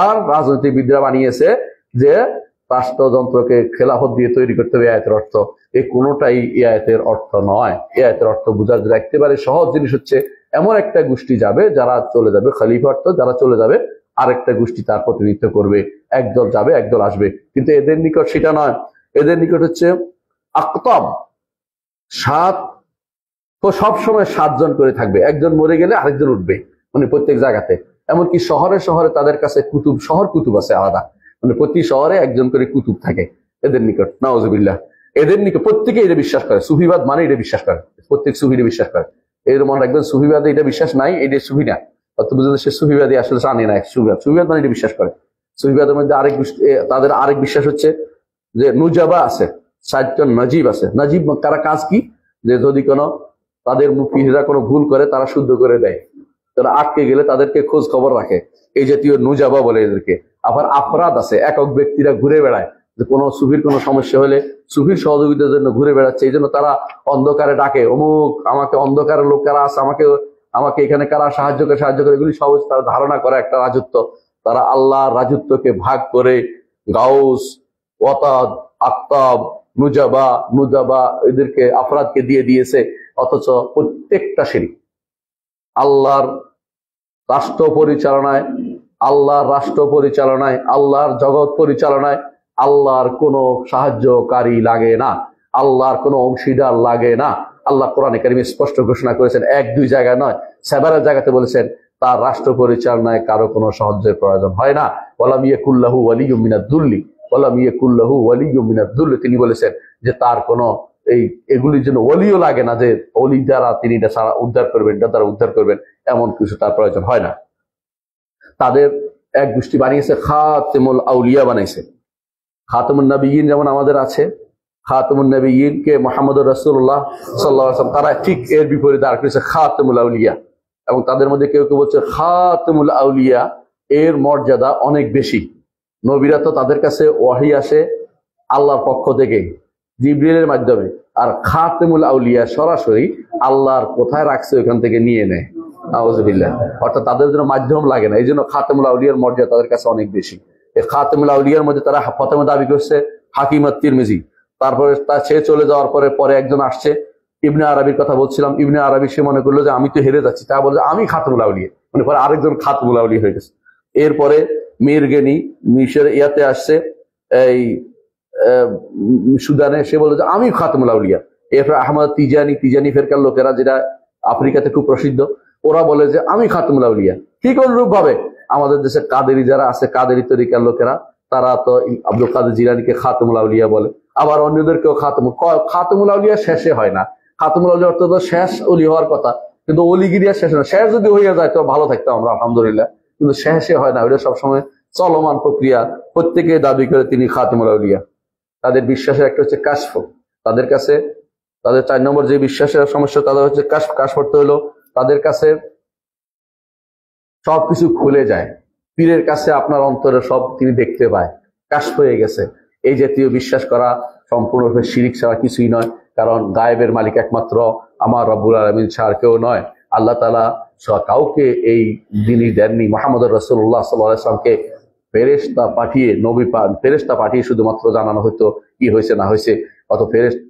আর রাজনীতিবিদরা বানিয়েছে যে রাষ্ট্রযন্ত্রকে খেলাফত দিয়ে তৈরি করতে হবে। আয়াতের অর্থ এই কোনোটাই এই আয়াতের অর্থ নয়। এই আয়াতের অর্থ বোঝার জন্য একেবারে সহজ জিনিস হচ্ছে, এমন একটা গোষ্ঠী যাবে যারা চলে যাবে, খলিফা অর্থ যারা চলে যাবে আরেকটা গোষ্ঠী তার প্রতিনিধিত্ব করবে, একদল যাবে একদল আসবে। কিন্তু এদের নিকট সেটা নয়। এদের নিকট হচ্ছে আকতাব, 7, তো সবসময় 7 জন করে থাকবে, একজন মরে গেলে আরেকজন উঠবে, মানে প্রত্যেক জায়গাতে। এমনকি শহরে শহরে তাদের কাছে কুতুব, শহর কুতুব আছে আলাদা, মানে প্রতি শহরে একজন করে কুতুব থাকে এদের নিকট। নাউজুবিল্লাহ। এদের নিকট প্রত্যেকে এটা বিশ্বাস করে, সুফিবাদ মানে এটা বিশ্বাস করে, প্রত্যেক সুফিরে বিশ্বাস করে। এর মনে রাখবেন সুফিবাদে এটা বিশ্বাস নাই, এটা সুফি না। অত বুঝতে সে সুফিবাদী আসলে জানে না। সুফিবাদ মানে এটা বিশ্বাস করে। সুফিবাদের মধ্যে তাদের আরেক বিশ্বাস হচ্ছে যে নুজাবা আছে, 7 জন নাজিব আছে। নাজিব কারা, কাজ কি? যে যদি কোনো তাদের মুফতিরা কোনো ভুল করে তারা শুদ্ধ করে দেয়, তারা আটকে গেলে তাদেরকে খোঁজ খবর রাখে, এই জাতীয় নুজাবা বলে এদেরকে। আবার আফরাদ আছে, একক ব্যক্তিরা ঘুরে বেড়ায়, যে কোনো সুফির কোনো সমস্যা হলে সুফির সহযোগিতার জন্য ঘুরে বেড়াচ্ছে, এই জন্য তারা অন্ধকারে ডাকে, অমুক আমাকে, অন্ধকারের লোক কারা আছে, আমাকে আমাকে এখানে কারা সাহায্য করে, এগুলি সহজ তারা ধারণা করে একটা রাজত্ব। তারা আল্লাহর রাজত্বকে ভাগ করে গাউস, ওয়াতাদ, আক্তাব, নুজাবা এদেরকে আফরাদকে দিয়ে দিয়েছে। অথচ প্রত্যেকটা শিরক। আল্লাহর রাষ্ট্র পরিচালনায়, আল্লাহর জগৎ পরিচালনায় আল্লাহর কোনো সাহায্যকারী লাগে না, আল্লাহর কোনো অংশীদার লাগে না। আল্লাহ কোরআনে কারিমে স্পষ্ট ঘোষণা করেছেন, এক দুই জায়গায় নয়, সেবারের জায়গাতে বলেছেন তার রাষ্ট্র পরিচালনায় কারো কোনো সাহায্যের প্রয়োজন হয় না। ওয়ালাম ইয়াকুল্লাহু ওয়ালিয়্যুম মিনাদ দুল্লি, তিনি বলেছেন যে তার কোনো এগুলির জন্য ওলিও লাগে না, যে ওলি দ্বারা তিনি এটা সারা উদ্ধার করবেন, এটা দ্বারা উদ্ধার করবেন, এমন কিছু তার প্রয়োজন হয় না। তাদের এক গোষ্ঠী বানিয়েছে খাতেমুল আউলিয়া বানাইছে। খাতেমুন নবিয়্যিন যেমন আমাদের আছে, খাতেমুন নবিয়্যিন কে মুহাম্মদুর রাসূলুল্লাহ সাল্লাল্লাহু আলাইহি ওয়াসাল্লাম, তারা ঠিক এর বিপরীতে আর করেছে খাতেমুল আউলিয়া। এবং তাদের মধ্যে কেউ কেউ বলছে খাতেমুল আউলিয়া এর মর্যাদা অনেক বেশি। নবীরা তো তাদের কাছে ওয়াহি আসে আল্লাহর পক্ষ থেকে জিবরিলের মাধ্যমে, আর খাতেমুল আউলিয়া সরাসরি আল্লাহর কোথায় রাখছে ওখান থেকে নিয়ে নেয়। নাউযুবিল্লাহ। অর্থাৎ তাদের জন্য মাধ্যম লাগে না, এই জন্য খাতেমুল আউলিয়ার মর্যাদা তাদের কাছে অনেক বেশি। এই খাতেমুল আউলিয়ার মধ্যে তারা প্রথমে দাবি করছে হাকিম আত-তিরমিজি, তারপরে সে চলে যাওয়ার পরে একজন আসছে, ইবনে আরবির কথা বলছিলাম, ইবনে আরবি সে মনে করলো যে আমি তো হেরে যাচ্ছি, তা বলে আমি খাতেমুল আউলিয়া, মানে পরে আরেকজন খাতেমুল আউলিয়া হয়ে গেছে। এরপরে মিরগেনি মিশর ইয়াতে আসছে, এই সুদানে, সে বলে যে আমি খাতেমুল আউলিয়া। এরপর আহমদ তিজানি ফেরকার লোকেরা, যেটা আফ্রিকাতে খুব প্রসিদ্ধ, ওরা বলে যে আমি খাতেমুল আউলিয়া। ঠিক অনুরূপ ভাবে আমাদের দেশে কাদেরি যারা আছে, কাদেরি তরিকার লোকেরা, তারা তো আব্দুল কাদের জিলানীকে খাতেমুল আউলিয়া বলে, আবার অন্যদেরকেও খাতেমুল আউলিয়া শেষে হয় না। খাতেমুল আউলিয়া অর্থ তো শেষ অলি হওয়ার কথা, কিন্তু অলিগিরিয়া শেষ হয় না। শেষ যদি হইয়া যায় তো ভালো থাকতাম আমরা, আলহামদুলিল্লাহ, কিন্তু শেষে হয় না, ওটা সবসময় চলমান প্রক্রিয়া। প্রত্যেকে দাবি করে তিনি খাতেমুল আউলিয়া। তাদের বিশ্বাসের একটা হচ্ছে কাশফ, তাদের কাছে তাদের 4 নম্বর যে বিশ্বাসের সমস্যা, তাদের হচ্ছে কাশফ করতে হলো তাদের কাছে সবকিছু খুলে যায়, পীরের কাছে আপনার অন্তরে সব তিনি দেখতে পায়, কাশফ হয়ে গেছে। এই জাতীয় বিশ্বাস করা সম্পূর্ণরূপে শিরিক ছাড়া কিছুই নয়। কারণ গায়েবের মালিক একমাত্র আমার রব্বুল আলামিন ছাড়া কেউ নয়। আল্লাহ তাআলা কাউকে এই দিনই দেননি। মুহাম্মদুর রাসূলুল্লাহ সাল্লাল্লাহু আলাইহি ওয়াসাল্লামকে ফেরেশতা পাঠিয়ে শুধুমাত্র জানানো হতো কি হয়েছে না হয়েছে, অত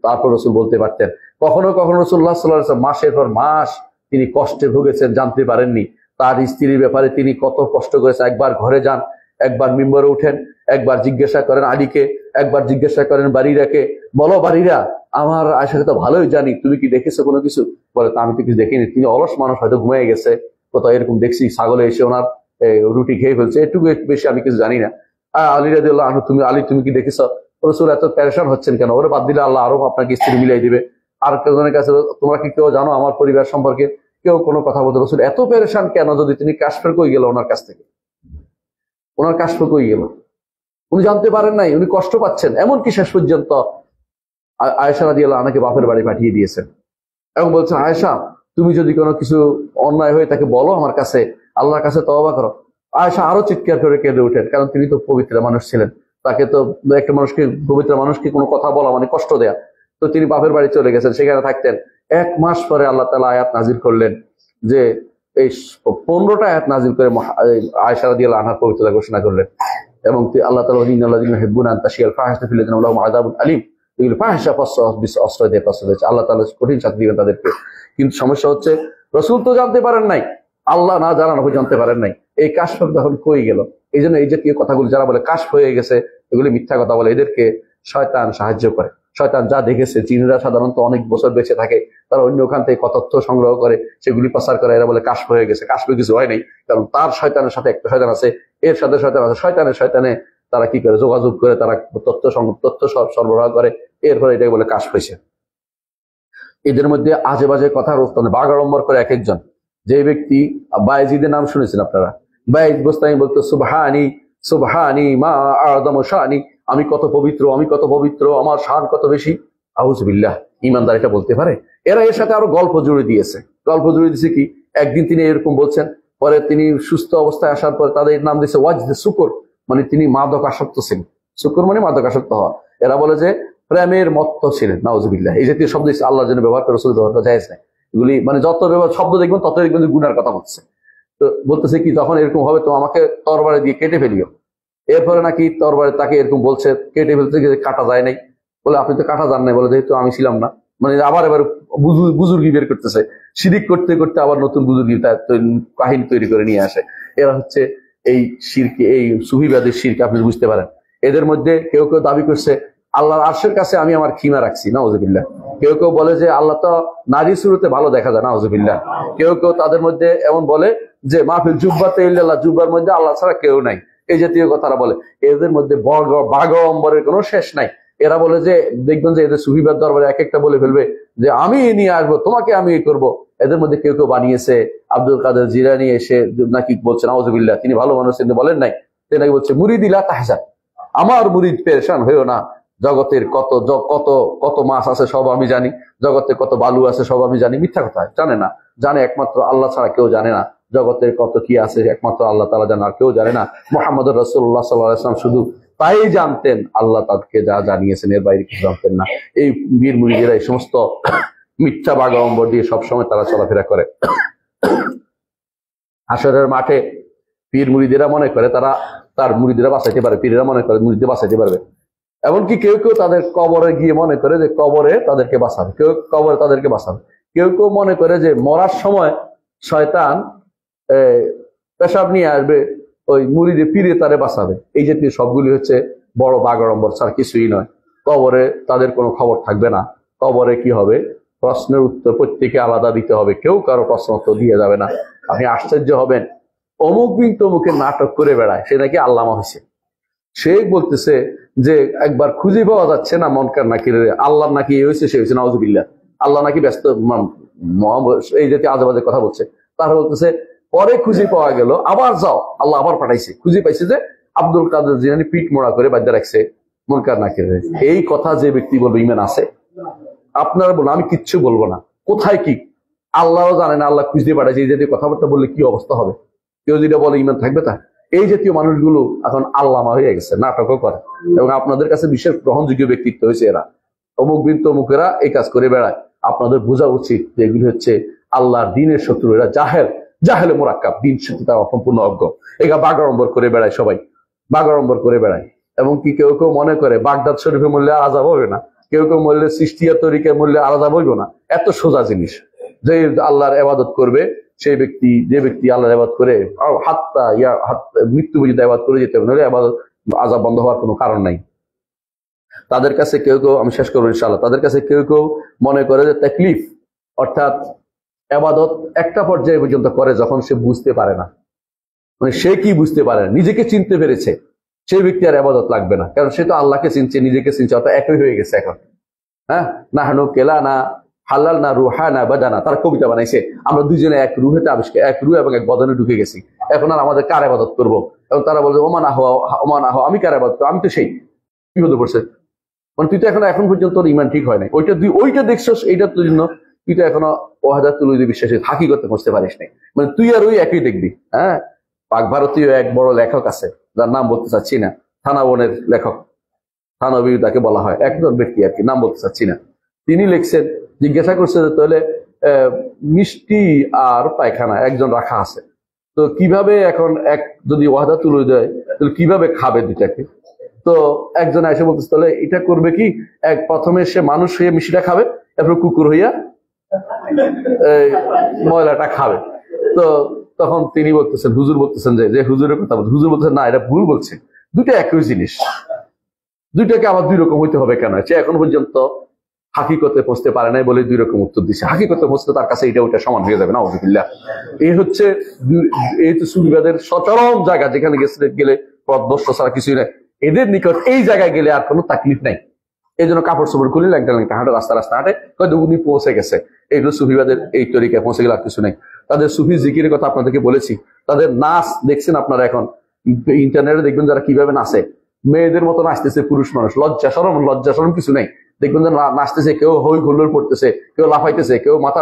তারপর রসুল বলতে পারতেন। কখনো কখনো রাসূলুল্লাহ সাল্লাল্লাহু আলাইহি ওয়াসাল্লাম মাসের পর মাস তিনি কষ্টে ভুগেছেন, জানতে পারেননি। তার স্ত্রীর ব্যাপারে তিনি কত কষ্ট করেছেন। একবার ঘরে যান, একবার মিম্বরে উঠেন, একবার জিজ্ঞাসা করেন আলীকে, একবার জিজ্ঞাসা করেন বাড়িরাকে, বলো বাড়িরা, আমার আয়েশাকে তো ভালোই জানি, তুমি কি দেখেছো কোনো কিছু? বলে তা আমি তো কিছু দেখিনি, তিনি অলস মানুষ, হয়তো ঘুমিয়ে গেছে, কোথাও এরকম দেখছি ছাগলে এসে ওনার রুটি খেয়ে ফেলছে, এটুকু বেশি আমি কিছু জানি না। আলী রাদিয়াল্লাহু আনহু, তুমি কি দেখেছো? রাসূল এত পেরেশান হচ্ছেন কেন? ওরে বাদ দিলে আল্লাহ আরো আপনাকে স্ত্রী মিলাই দিবে। আর কেউজনের কাছে, তোমরা কি কেউ জানো আমার পরিবার সম্পর্কে? কেউ কোনো কথা বলতে। রাসূল এত পেরেশান কেন? যদি তিনি কাশফের কই গেল ওনার কাছ থেকে, ওনার কাশফ কই গেল, উনি জানতে পারেন নাই, উনি কষ্ট পাচ্ছেন। এমনকি শেষ পর্যন্ত আয়েশা রাদিয়াল্লাহু আনহাকে বাপের বাড়ি পাঠিয়ে দিয়েছেন এবং বলছেন, আয়েশা তুমি যদি কোনো কিছু অন্যায় হয়ে তাকে বলো আমার কাছে, আল্লাহর কাছে তওবা করো। আয়েশা আরো চিৎকার করে কেঁদে উঠেন, কারণ তিনি তো পবিত্র মানুষ ছিলেন। তাকে তো একটা মানুষকে, পবিত্র মানুষকে কোনো কথা বলা মানে কষ্ট দেয়া। তো তিনি বাপের বাড়ি চলে গেছেন, সেখানে থাকতেন। 1 মাস পরে আল্লাহ তাআলা আয়াত নাজিল করলেন, যে এই 15টা আয়াত নাজিল করে আয়েশা রাদিয়াল্লাহু আনহার পবিত্রতা ঘোষণা করলেন। এবং আল্লাহ তাআলা ইন্নাল্লাযীনা ইউহিব্বুনা আন তাশিয়াল ফাহিশাতু ফিল লাযিনা লাহুম আযাবুন আলীম, এগুলো ফাহিশা অস্ত্র দিয়ে প্রস্তুত হয়েছে, আল্লাহ তাআলা কঠিন শাস্তি দিবেন তাদেরকে। কিন্তু সমস্যা হচ্ছে রাসূল তো জানতে পারেন নাই, আল্লাহ না জানানো জানতে পারেন নাই। এই কাশফ তখন কই গেল? এই জন্য এই জাতীয় কথাগুলো যারা বলে কাশফ হয়ে গেছে, এগুলি মিথ্যা কথা বলে, এদেরকে শয়তান সাহায্য করে। শয়তান যা দেখেছে, জিনরা সাধারণত অনেক বছর বেঁচে থাকে, তারা অন্য ওখান থেকে তথ্য সংগ্রহ করে সেগুলি প্রচার করে, এরা বলে কাশফ হয়ে গেছে। কাশফে কিছু হয় নাই, কারণ তার শয়তানের সাথে একটা শয়তান আছে, এর সাথে শয়তান আছে, শয়তানে তারা কি করে যোগাযোগ করে, তারা তথ্য সরবরাহ করে, এরপরে এটাকে বলে কাশফ হয়েছে। এদের মধ্যে আজে বাজে কথা বাগাড়ম্বর করে এক একজন। যে ব্যক্তি, বায়েজিদের নাম শুনেছেন আপনারা, বায়েজ বোস্তামি বলতো সুবহানি সুবহানি মা আযম শানি, আমি কত পবিত্র, আমি কত পবিত্র, আমার শান কত বেশি। আউযু বিল্লাহ, ঈমানদার এটা বলতে পারে? এরা এর সাথে আরো গল্প জুড়ে দিয়েছে। গল্প জুড়ে দিয়েছে কি, একদিন তিনি এরকম বলছেন, পরে তিনি সুস্থ অবস্থায় আসার পর তাদের নাম দিয়েছে ওয়াজ দ্য শুকর, মানে তিনি মাদক আসক্ত ছিলেন। শুকর মানে মাদক আসক্ত হওয়া। এরা বলে যে প্রেমের মত্ত ছিলেন, নাউজুবিল্লাহ। এই জাতীয় শব্দ আল্লাহর জন্য ব্যবহার করে, রাসূল ব্যবহার করা জায়েজ নাই। এগুলি মানে যত ব্যবহার শব্দ দেখবেন তত দেখবেন গুনার কথা বলছে। তো বলতেছে কি, যখন এরকম হবে তো আমাকে তরবারে দিয়ে কেটে ফেলিও। এরপরে নাকি তরবারে তাকে এরকম বলছে, কেটে ফেলতে গিয়ে কাটা যায় নাই। বলে আপনি তো কাটা যান নাই, বলে যেহেতু আমি ছিলাম না। মানে আবার এবার বুজুর্গি বের করতেছে, শিরিক করতে করতে আবার নতুন বুজুর্গি কাহিনী তৈরি করে নিয়ে আসে। এরা হচ্ছে এই শিরকে, এই সুফিবাদের শিরকে আপনি বুঝতে পারেন। এদের মধ্যে কেউ কেউ দাবি করছে আল্লাহর আরশের কাছে আমি আমার খিমা রাখছি, নাউজুবিল্লাহ। কেউ কেউ বলে যে আল্লাহ তো নারী শুরুতে ভালো দেখা যায়, নাউজুবিল্লাহ। কেউ কেউ তাদের মধ্যে এমন বলে যে মাহফিল জুব্বাতে ইল্লাল্লাহ, জুব্বার মধ্যে আল্লাহ ছাড়া কেউ নাই, এই জাতীয় কথাটা বলে। এদের মধ্যে বাগম্বরের কোনো শেষ নাই। এরা বলে যে দেখবেন যে এদের সুফিবাদ দরবারে এক একটা বলে ফেলবে যে আমি নিয়ে আসবো, তোমাকে আমি করব। এদের মধ্যে কেউ কেউ বানিয়েছে আব্দুল কাদের জিলানী এসে নাকি বলছেন নাউজুবিল্লাহ, তিনি ভালো মানুষ কিন্তু বলেন নাই, তিনি নাকি বলছে মুরিদিলা তাহজান, আমার মুরিদ পেরেশান হইও না, জগতের কত কত কত মাছ আছে সব আমি জানি, জগতে কত বালু আছে সব আমি জানি। মিথ্যা কথা, জানে না, জানে একমাত্র আল্লাহ ছাড়া কেউ জানে না। জগতের কত কি আছে একমাত্র আল্লাহ তাআলা জানে, আর কেউ জানে না। মুহাম্মদ রাসূলুল্লাহ সাল্লাল্লাহু আলাইহি ওয়াসাল্লাম শুধু তাই জানতেন, আল্লাহ তাদেরকে যা জানিয়েছেন এর বাইরে কিছু জানতেন না। এই বীর মুরিদেরা এই সমস্ত মিথ্যা বাগাড়ম্বর দিয়ে সবসময় তারা চলাফেরা করে। হাসরের মাঠে পীর মুরিদেরা মনে করে তারা তার মুরিদেরা বাঁচাইতে পারে, পীরেরা মনে করে মুরিদদের বাঁচাইতে পারবে। এমনকি কেউ কেউ তাদের কবরে গিয়ে মনে করে যে কবরে তাদেরকে বাঁচাবে, কেউ কবরে তাদেরকে বাঁচাবে। কেউ কেউ মনে করে যে মরার সময় শয়তান পেশাব নিয়ে আসবে, ওই মুরিদে পীরে তারে বাঁচাবে। এই জাতীয় সবগুলি হচ্ছে বড় বাগাড়ম্বর ছাড়া কিছুই নয়। কবরে তাদের কোনো খবর থাকবে না। কবরে কি হবে, প্রশ্নের উত্তর প্রত্যেকে আলাদা দিতে হবে, কেউ কারো প্রশ্ন উত্তর দিয়ে যাবে না। আপনি আশ্চর্য হবেন, অমুক বিন তমুকের নাটক করে বেড়ায়, সে নাকি আল্লামা হয়েছে। সে বলতেছে যে একবার খুঁজে পাওয়া যাচ্ছে না মনকার নাকি আল্লাহ নাকি এ হয়েছে সে হয়েছে, নাউজুবিল্লাহ। আল্লাহ নাকি ব্যস্ত, এই জাতীয় আজেবাজে কথা বলছে। তারা বলতেছে পরে খুঁজে পাওয়া গেল, আবার যাও, আল্লাহ আবার পাঠাইছে, খুঁজে পাইছে যে আব্দুল কাদের জিলানী পিঠ মোড়া করে বাদ্যা রাখছে মনকার নাকির। এই কথা যে ব্যক্তি বলবে ইমান আছে? আপনারা বলুন, আমি কিচ্ছু বলবো না। কোথায় কি আল্লাহও জানেন, আল্লাহ খুঁজতে পাঠাইছে। এই জাতীয় কথাবার্তা বললে কি অবস্থা হবে? কেউ যেটা বলে ইমান থাকবে তা? এই জাতীয় মানুষগুলো এখন আল্লামা হয়ে গেছে, নাটকও করে, এবং আপনাদের কাছে বিশেষ গ্রহণযোগ্য ব্যক্তিত্ব হয়েছে এরা। অমুক বিন তমুকেরা এই কাজ করে বেড়ায়। আপনাদের বোঝা উচিত যে এগুলি হচ্ছে আল্লাহর দ্বীনের শত্রু। এরা জাহেলে মোরাক্কাব, দিন শত্রু তারা সম্পূর্ণ অজ্ঞ। এরা বাগাড়ম্বর করে বেড়ায়, সবাই বাগাড়ম্বর করে বেড়ায়। এবং কি কেউ কেউ মনে করে বাগদাদ শরীফের মূল্যে আলাদা হবে না, কেউ কেউ মূল্যে সৃষ্টিয়া তরিকের মূল্যে আলাদা বইব না। এত সোজা জিনিস যে আল্লাহর ইবাদত করবে সেই ব্যক্তি, যে ব্যক্তি আল্লাহর ইবাদত করে মৃত্যু পর্যন্ত ইবাদত করে যেতে হবে, নইলে ইবাদত আযাব বন্ধ হওয়ার কোনো কারণ নাই। তাদের কাছে কেউ কেউ, আমি শেষ করবো ইনশাআল্লাহ, তাদের কাছে কেউ কেউ মনে করে যে তাকলিফ, অর্থাৎ ইবাদত একটা পর্যায়ে পর্যন্ত করে যখন সে বুঝতে পারে না, মানে সে কি বুঝতে পারে না, নিজেকে চিনতে পেরেছে, সেই ব্যক্তি আর ইবাদত লাগবে না, কারণ সে তো আল্লাহকে চিনছে, নিজেকে চিনছে, অর্থাৎ একই হয়ে গেছে এখন। হ্যাঁ, নাহনু কেলা না হালাল না রুহা না বাদানা, তার কবিতা বানাইছে, আমরা দুজনে এক রুহেতে আবিষ্কার, এক রুহ এবং এক বদনে ঢুকে গেছি, এখন আর আমাদের কার ইবাদত করবো? এবং তারা বলছে ওমান আহ, আমি কার ইবাদত করবো? আমি তো সেই বিপদে পড়ছে। মানে তুই তো এখন পর্যন্ত তোর ইমান ঠিক হয় নাই, ওইটা দেখছস, এইটার জন্য তুই তো এখনো ওয়াহদাতুল উজুদ বিশ্বাসে হাকি করতে পৌঁছতে পারিস নাই। মানে তুই আর ওই একই দেখবি। হ্যাঁ, পাক ভারতীয় এক বড় লেখক আছে, যার নাম বলতে চাচ্ছি না, থানাবনের লেখক, থানবী তাকে বলা হয়, একজন ব্যক্তি আর কি, নাম বলতে চাচ্ছি না। তিনি লিখছেন, জিজ্ঞাসা করছে যে তাহলে মিষ্টি আর পায়খানা একজন রাখা আছে, তো কিভাবে এখন এক যদি ওয়াহদাতুল উজুদ হয় তাহলে কিভাবে খাবে দুটাকে? তো একজন এসে বলতেছে তাহলে এটা করবে কি, প্রথমে সে মানুষ হয়ে মিষ্টিটা খাবে, তারপর কুকুর হইয়া ময়লাটা খাবে। তো তখন তিনি বলতেছেন, হুজুর বলতেছেন যে হুজুরের কথা বলতে, হুজুর বলতেছেন না, এটা ভুল বলছে, দুটো একই জিনিস, দুইটাকে আবার দুই রকম হইতে হবে কেন? সে এখন পর্যন্ত হাকিকতে পৌঁছতে পারে নাই বলে দুই রকম উত্তর দিচ্ছে। হাকিকতে পৌঁছতে তার কাছে এটা ওইটা সমান হয়ে যাবে না, আউযুবিল্লাহ। এই হচ্ছে এই তো সুবিবাদের সচরম জায়গা, যেখানে গেলে পথভ্রষ্ট ছাড়া কিছুই নাই। এদের নিকট এই জায়গায় গেলে আর কোনো তাকলিফ নাই। এই জন্য কাপড় চোপড় খুলে ল্যাংটা হাঁটে, রাস্তা হাঁটে, হয়তো উনি পৌঁছে গেছে। এইগুলো সুফিবাদের এই তরিকায় পৌঁছে গেলে আর কিছু নেই। তাদের সুফি জিকিরের কথা আপনাদেরকে বলেছি, তাদের নাচ দেখছেন আপনারা, এখন ইন্টারনেটে দেখবেন যারা কিভাবে নাচে, মেয়েদের মতো নাচতেছে পুরুষ মানুষ, লজ্জা শরম কিছু নেই। দেখবেন যে নাচতেছে, কেউ হই হুল্লোড় পড়তেছে, কেউ লাফাইতেছে, কেউ মাথা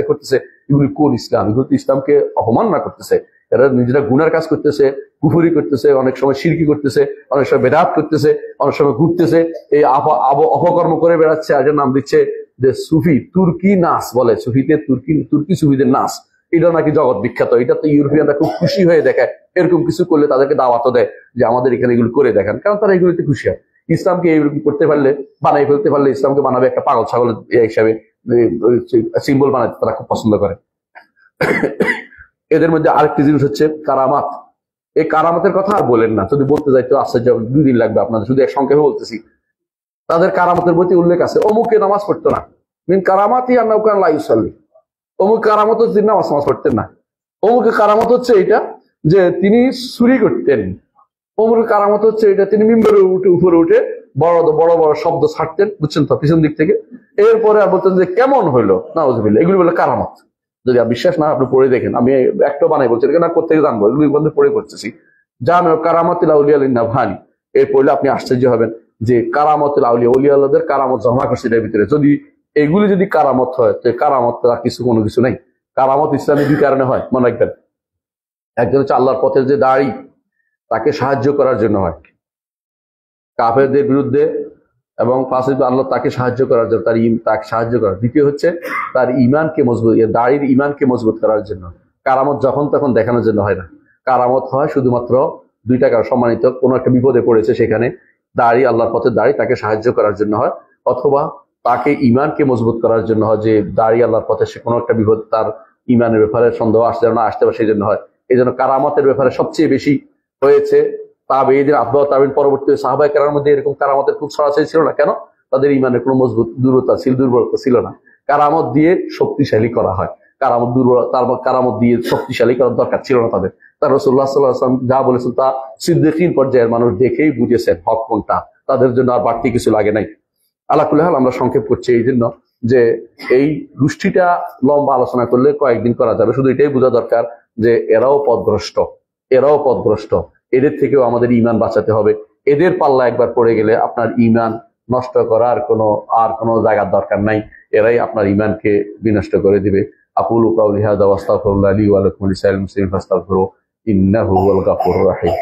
করতেছে। এগুলি কোন ইসলাম? এগুলো তো ইসলামকে অপমাননা করতেছে। এরা নিজেরা গুনার কাজ করতেছে, কুফুরি করতেছে, অনেক সময় শিরকি করতেছে, অনেক সময় বেদাত করতেছে, অনেক সময় ঘুরতেছে, এই অপকর্ম করে বেড়াচ্ছে। আর নাম দিচ্ছে যে সুফি, তুর্কি নাচ বলে, সুফিতে তুর্কি সুফিদের নাচ, এটা নাকি জগৎ বিখ্যাত। এটা তো ইউরোপিয়ানরা খুব খুশি হয়ে দেখায়, এরকম কিছু করলে তাদেরকে দাওয়াতও দেয় যে আমাদের এখানে এগুলো করে দেখান, কারণ তারা এগুলোতে খুশি হয়। ইসলামকে এইরকম করতে পারলে, বানাই ফেলতে পারলে, ইসলামকে বানাবে একটা পাগল ছাগল হিসাবে, সিম্বল বানাতে তারা খুব পছন্দ করে। এদের মধ্যে আরেকটি জিনিস হচ্ছে কারামাত। এই কারামাতের কথা আর বলেন না, যদি বলতে যাই তো আশ্চর্য 2 দিন লাগবে আপনাদের, শুধু এক সংক্ষেপে বলতেছি। তাদের কারামতের প্রতি উল্লেখ আছে, অমুকে নামাজ পড়তো না, মিন কারামাতি আন্নাহু লা ইউসাল্লি। অমুক কারামত হচ্ছে নামাজ পড়তেন না। অমুকের কারামত হচ্ছে এটা যে তিনি চুরি করতেন। অমুকের কারামত হচ্ছে এটা তিনি মিম্বরে উপরে উঠে বড় বড় বড় শব্দ ছাড়তেন, বুঝছেন তো, পিছন দিক থেকে। এরপরে আর বলতেন যে কেমন হইলো, নাউজুবিল্লাহ। এগুলি বলে কারামত। যদি বিশ্বাস না আপনি পড়ে দেখেন, আমি একটা বানাই বলছি, এটা না কোথেকে জানবো, এগুলি বন্ধু পড়ে করতেছি। জানো কারামাতিল আউলিয়া লিন্নাভানি, এর পড়লে আপনি আশ্চর্য হবেন যে কারামতিল আউলিয়া, ওলিয়া আল্লাহদের কারামত জমা করছে এর ভিতরে। যদি এগুলি যদি কারামত হয়, তো কারামত কিছু কোনো কিছু নাই। কারামত ইসলামী 2 কারণে হয়, মনে রাখবেন। একজন হচ্ছে আল্লাহর পথের যে দাঁড়ি, তাকে সাহায্য করার জন্য হয় কাফেরদের বিরুদ্ধে, এবং পাশে আল্লাহ তাকে সাহায্য করার জন্য, তাকে সাহায্য করার। দ্বিতীয় হচ্ছে তার ইমানকে মজবুত, দাড়ির ইমানকে মজবুত করার জন্য। কারামত যখন তখন দেখানোর জন্য হয় না। কারামত হয় শুধুমাত্র 2 টাকার সম্মানিত কোনো একটা বিপদে পড়েছে, সেখানে দাড়ি, আল্লাহর পথের দাড়ি তাকে সাহায্য করার জন্য হয়, অথবা তাকে ইমানকে মজবুত করার জন্য হয়, যে দাড়ি আল্লাহর পথে সে কোনো একটা বিপদ, তার ইমানের ব্যাপারে সন্দেহ আসতে না আসতে পারে, সেই জন্য হয়। এই জন্য কারামতের ব্যাপারে সবচেয়ে বেশি হয়েছে তাবেঈদের, আতবাউ তাবেঈন, পরবর্তী সাহাবায়ে কেরামের মধ্যে এরকম কারামতের খুব ছড়াছড়ি ছিল না। কেন? তাদের ইমানের কোনো মজবুত দুর্বলতা ছিল না। কারামত দিয়ে শক্তিশালী করা হয়, কারামত দুর্বল, তার কারামত দিয়ে শক্তিশালী করার দরকার ছিল না তাদের। তার রাসূলুল্লাহ সাল্লাল্লাহু আলাইহি ওয়াসাল্লাম যা বলেছেন তা সিদ্দিকীন পর্যায়ের মানুষ দেখেই বুঝেছেন হক কোনটা, তাদের জন্য আর বাড়তি কিছু লাগে নাই। আলা কুল্লি হাল, আমরা সংক্ষেপ করছি এই জন্য যে এই গোষ্ঠীটা লম্বা আলোচনা করলে কয়েকদিন করা যাবে। শুধু এটাই বোঝা দরকার যে এরাও পথভ্রষ্ট, এদের থেকেও আমাদের ইমান বাঁচাতে হবে। এদের পাল্লা একবার পড়ে গেলে আপনার ইমান নষ্ট করার কোনো জায়গার দরকার নাই। এরাই আপনার ইমানকে বিনষ্ট করে দিবে। আকুলু কাউলি হাযা ওয়া আস্তাগফিরুল্লাহ লি ওয়া লাকুম ওয়া লিসাইরিল মুসলিমিন ফাস্তাগফিরুহু ইন্নাহু হুয়াল গাফুরুর রাহিম।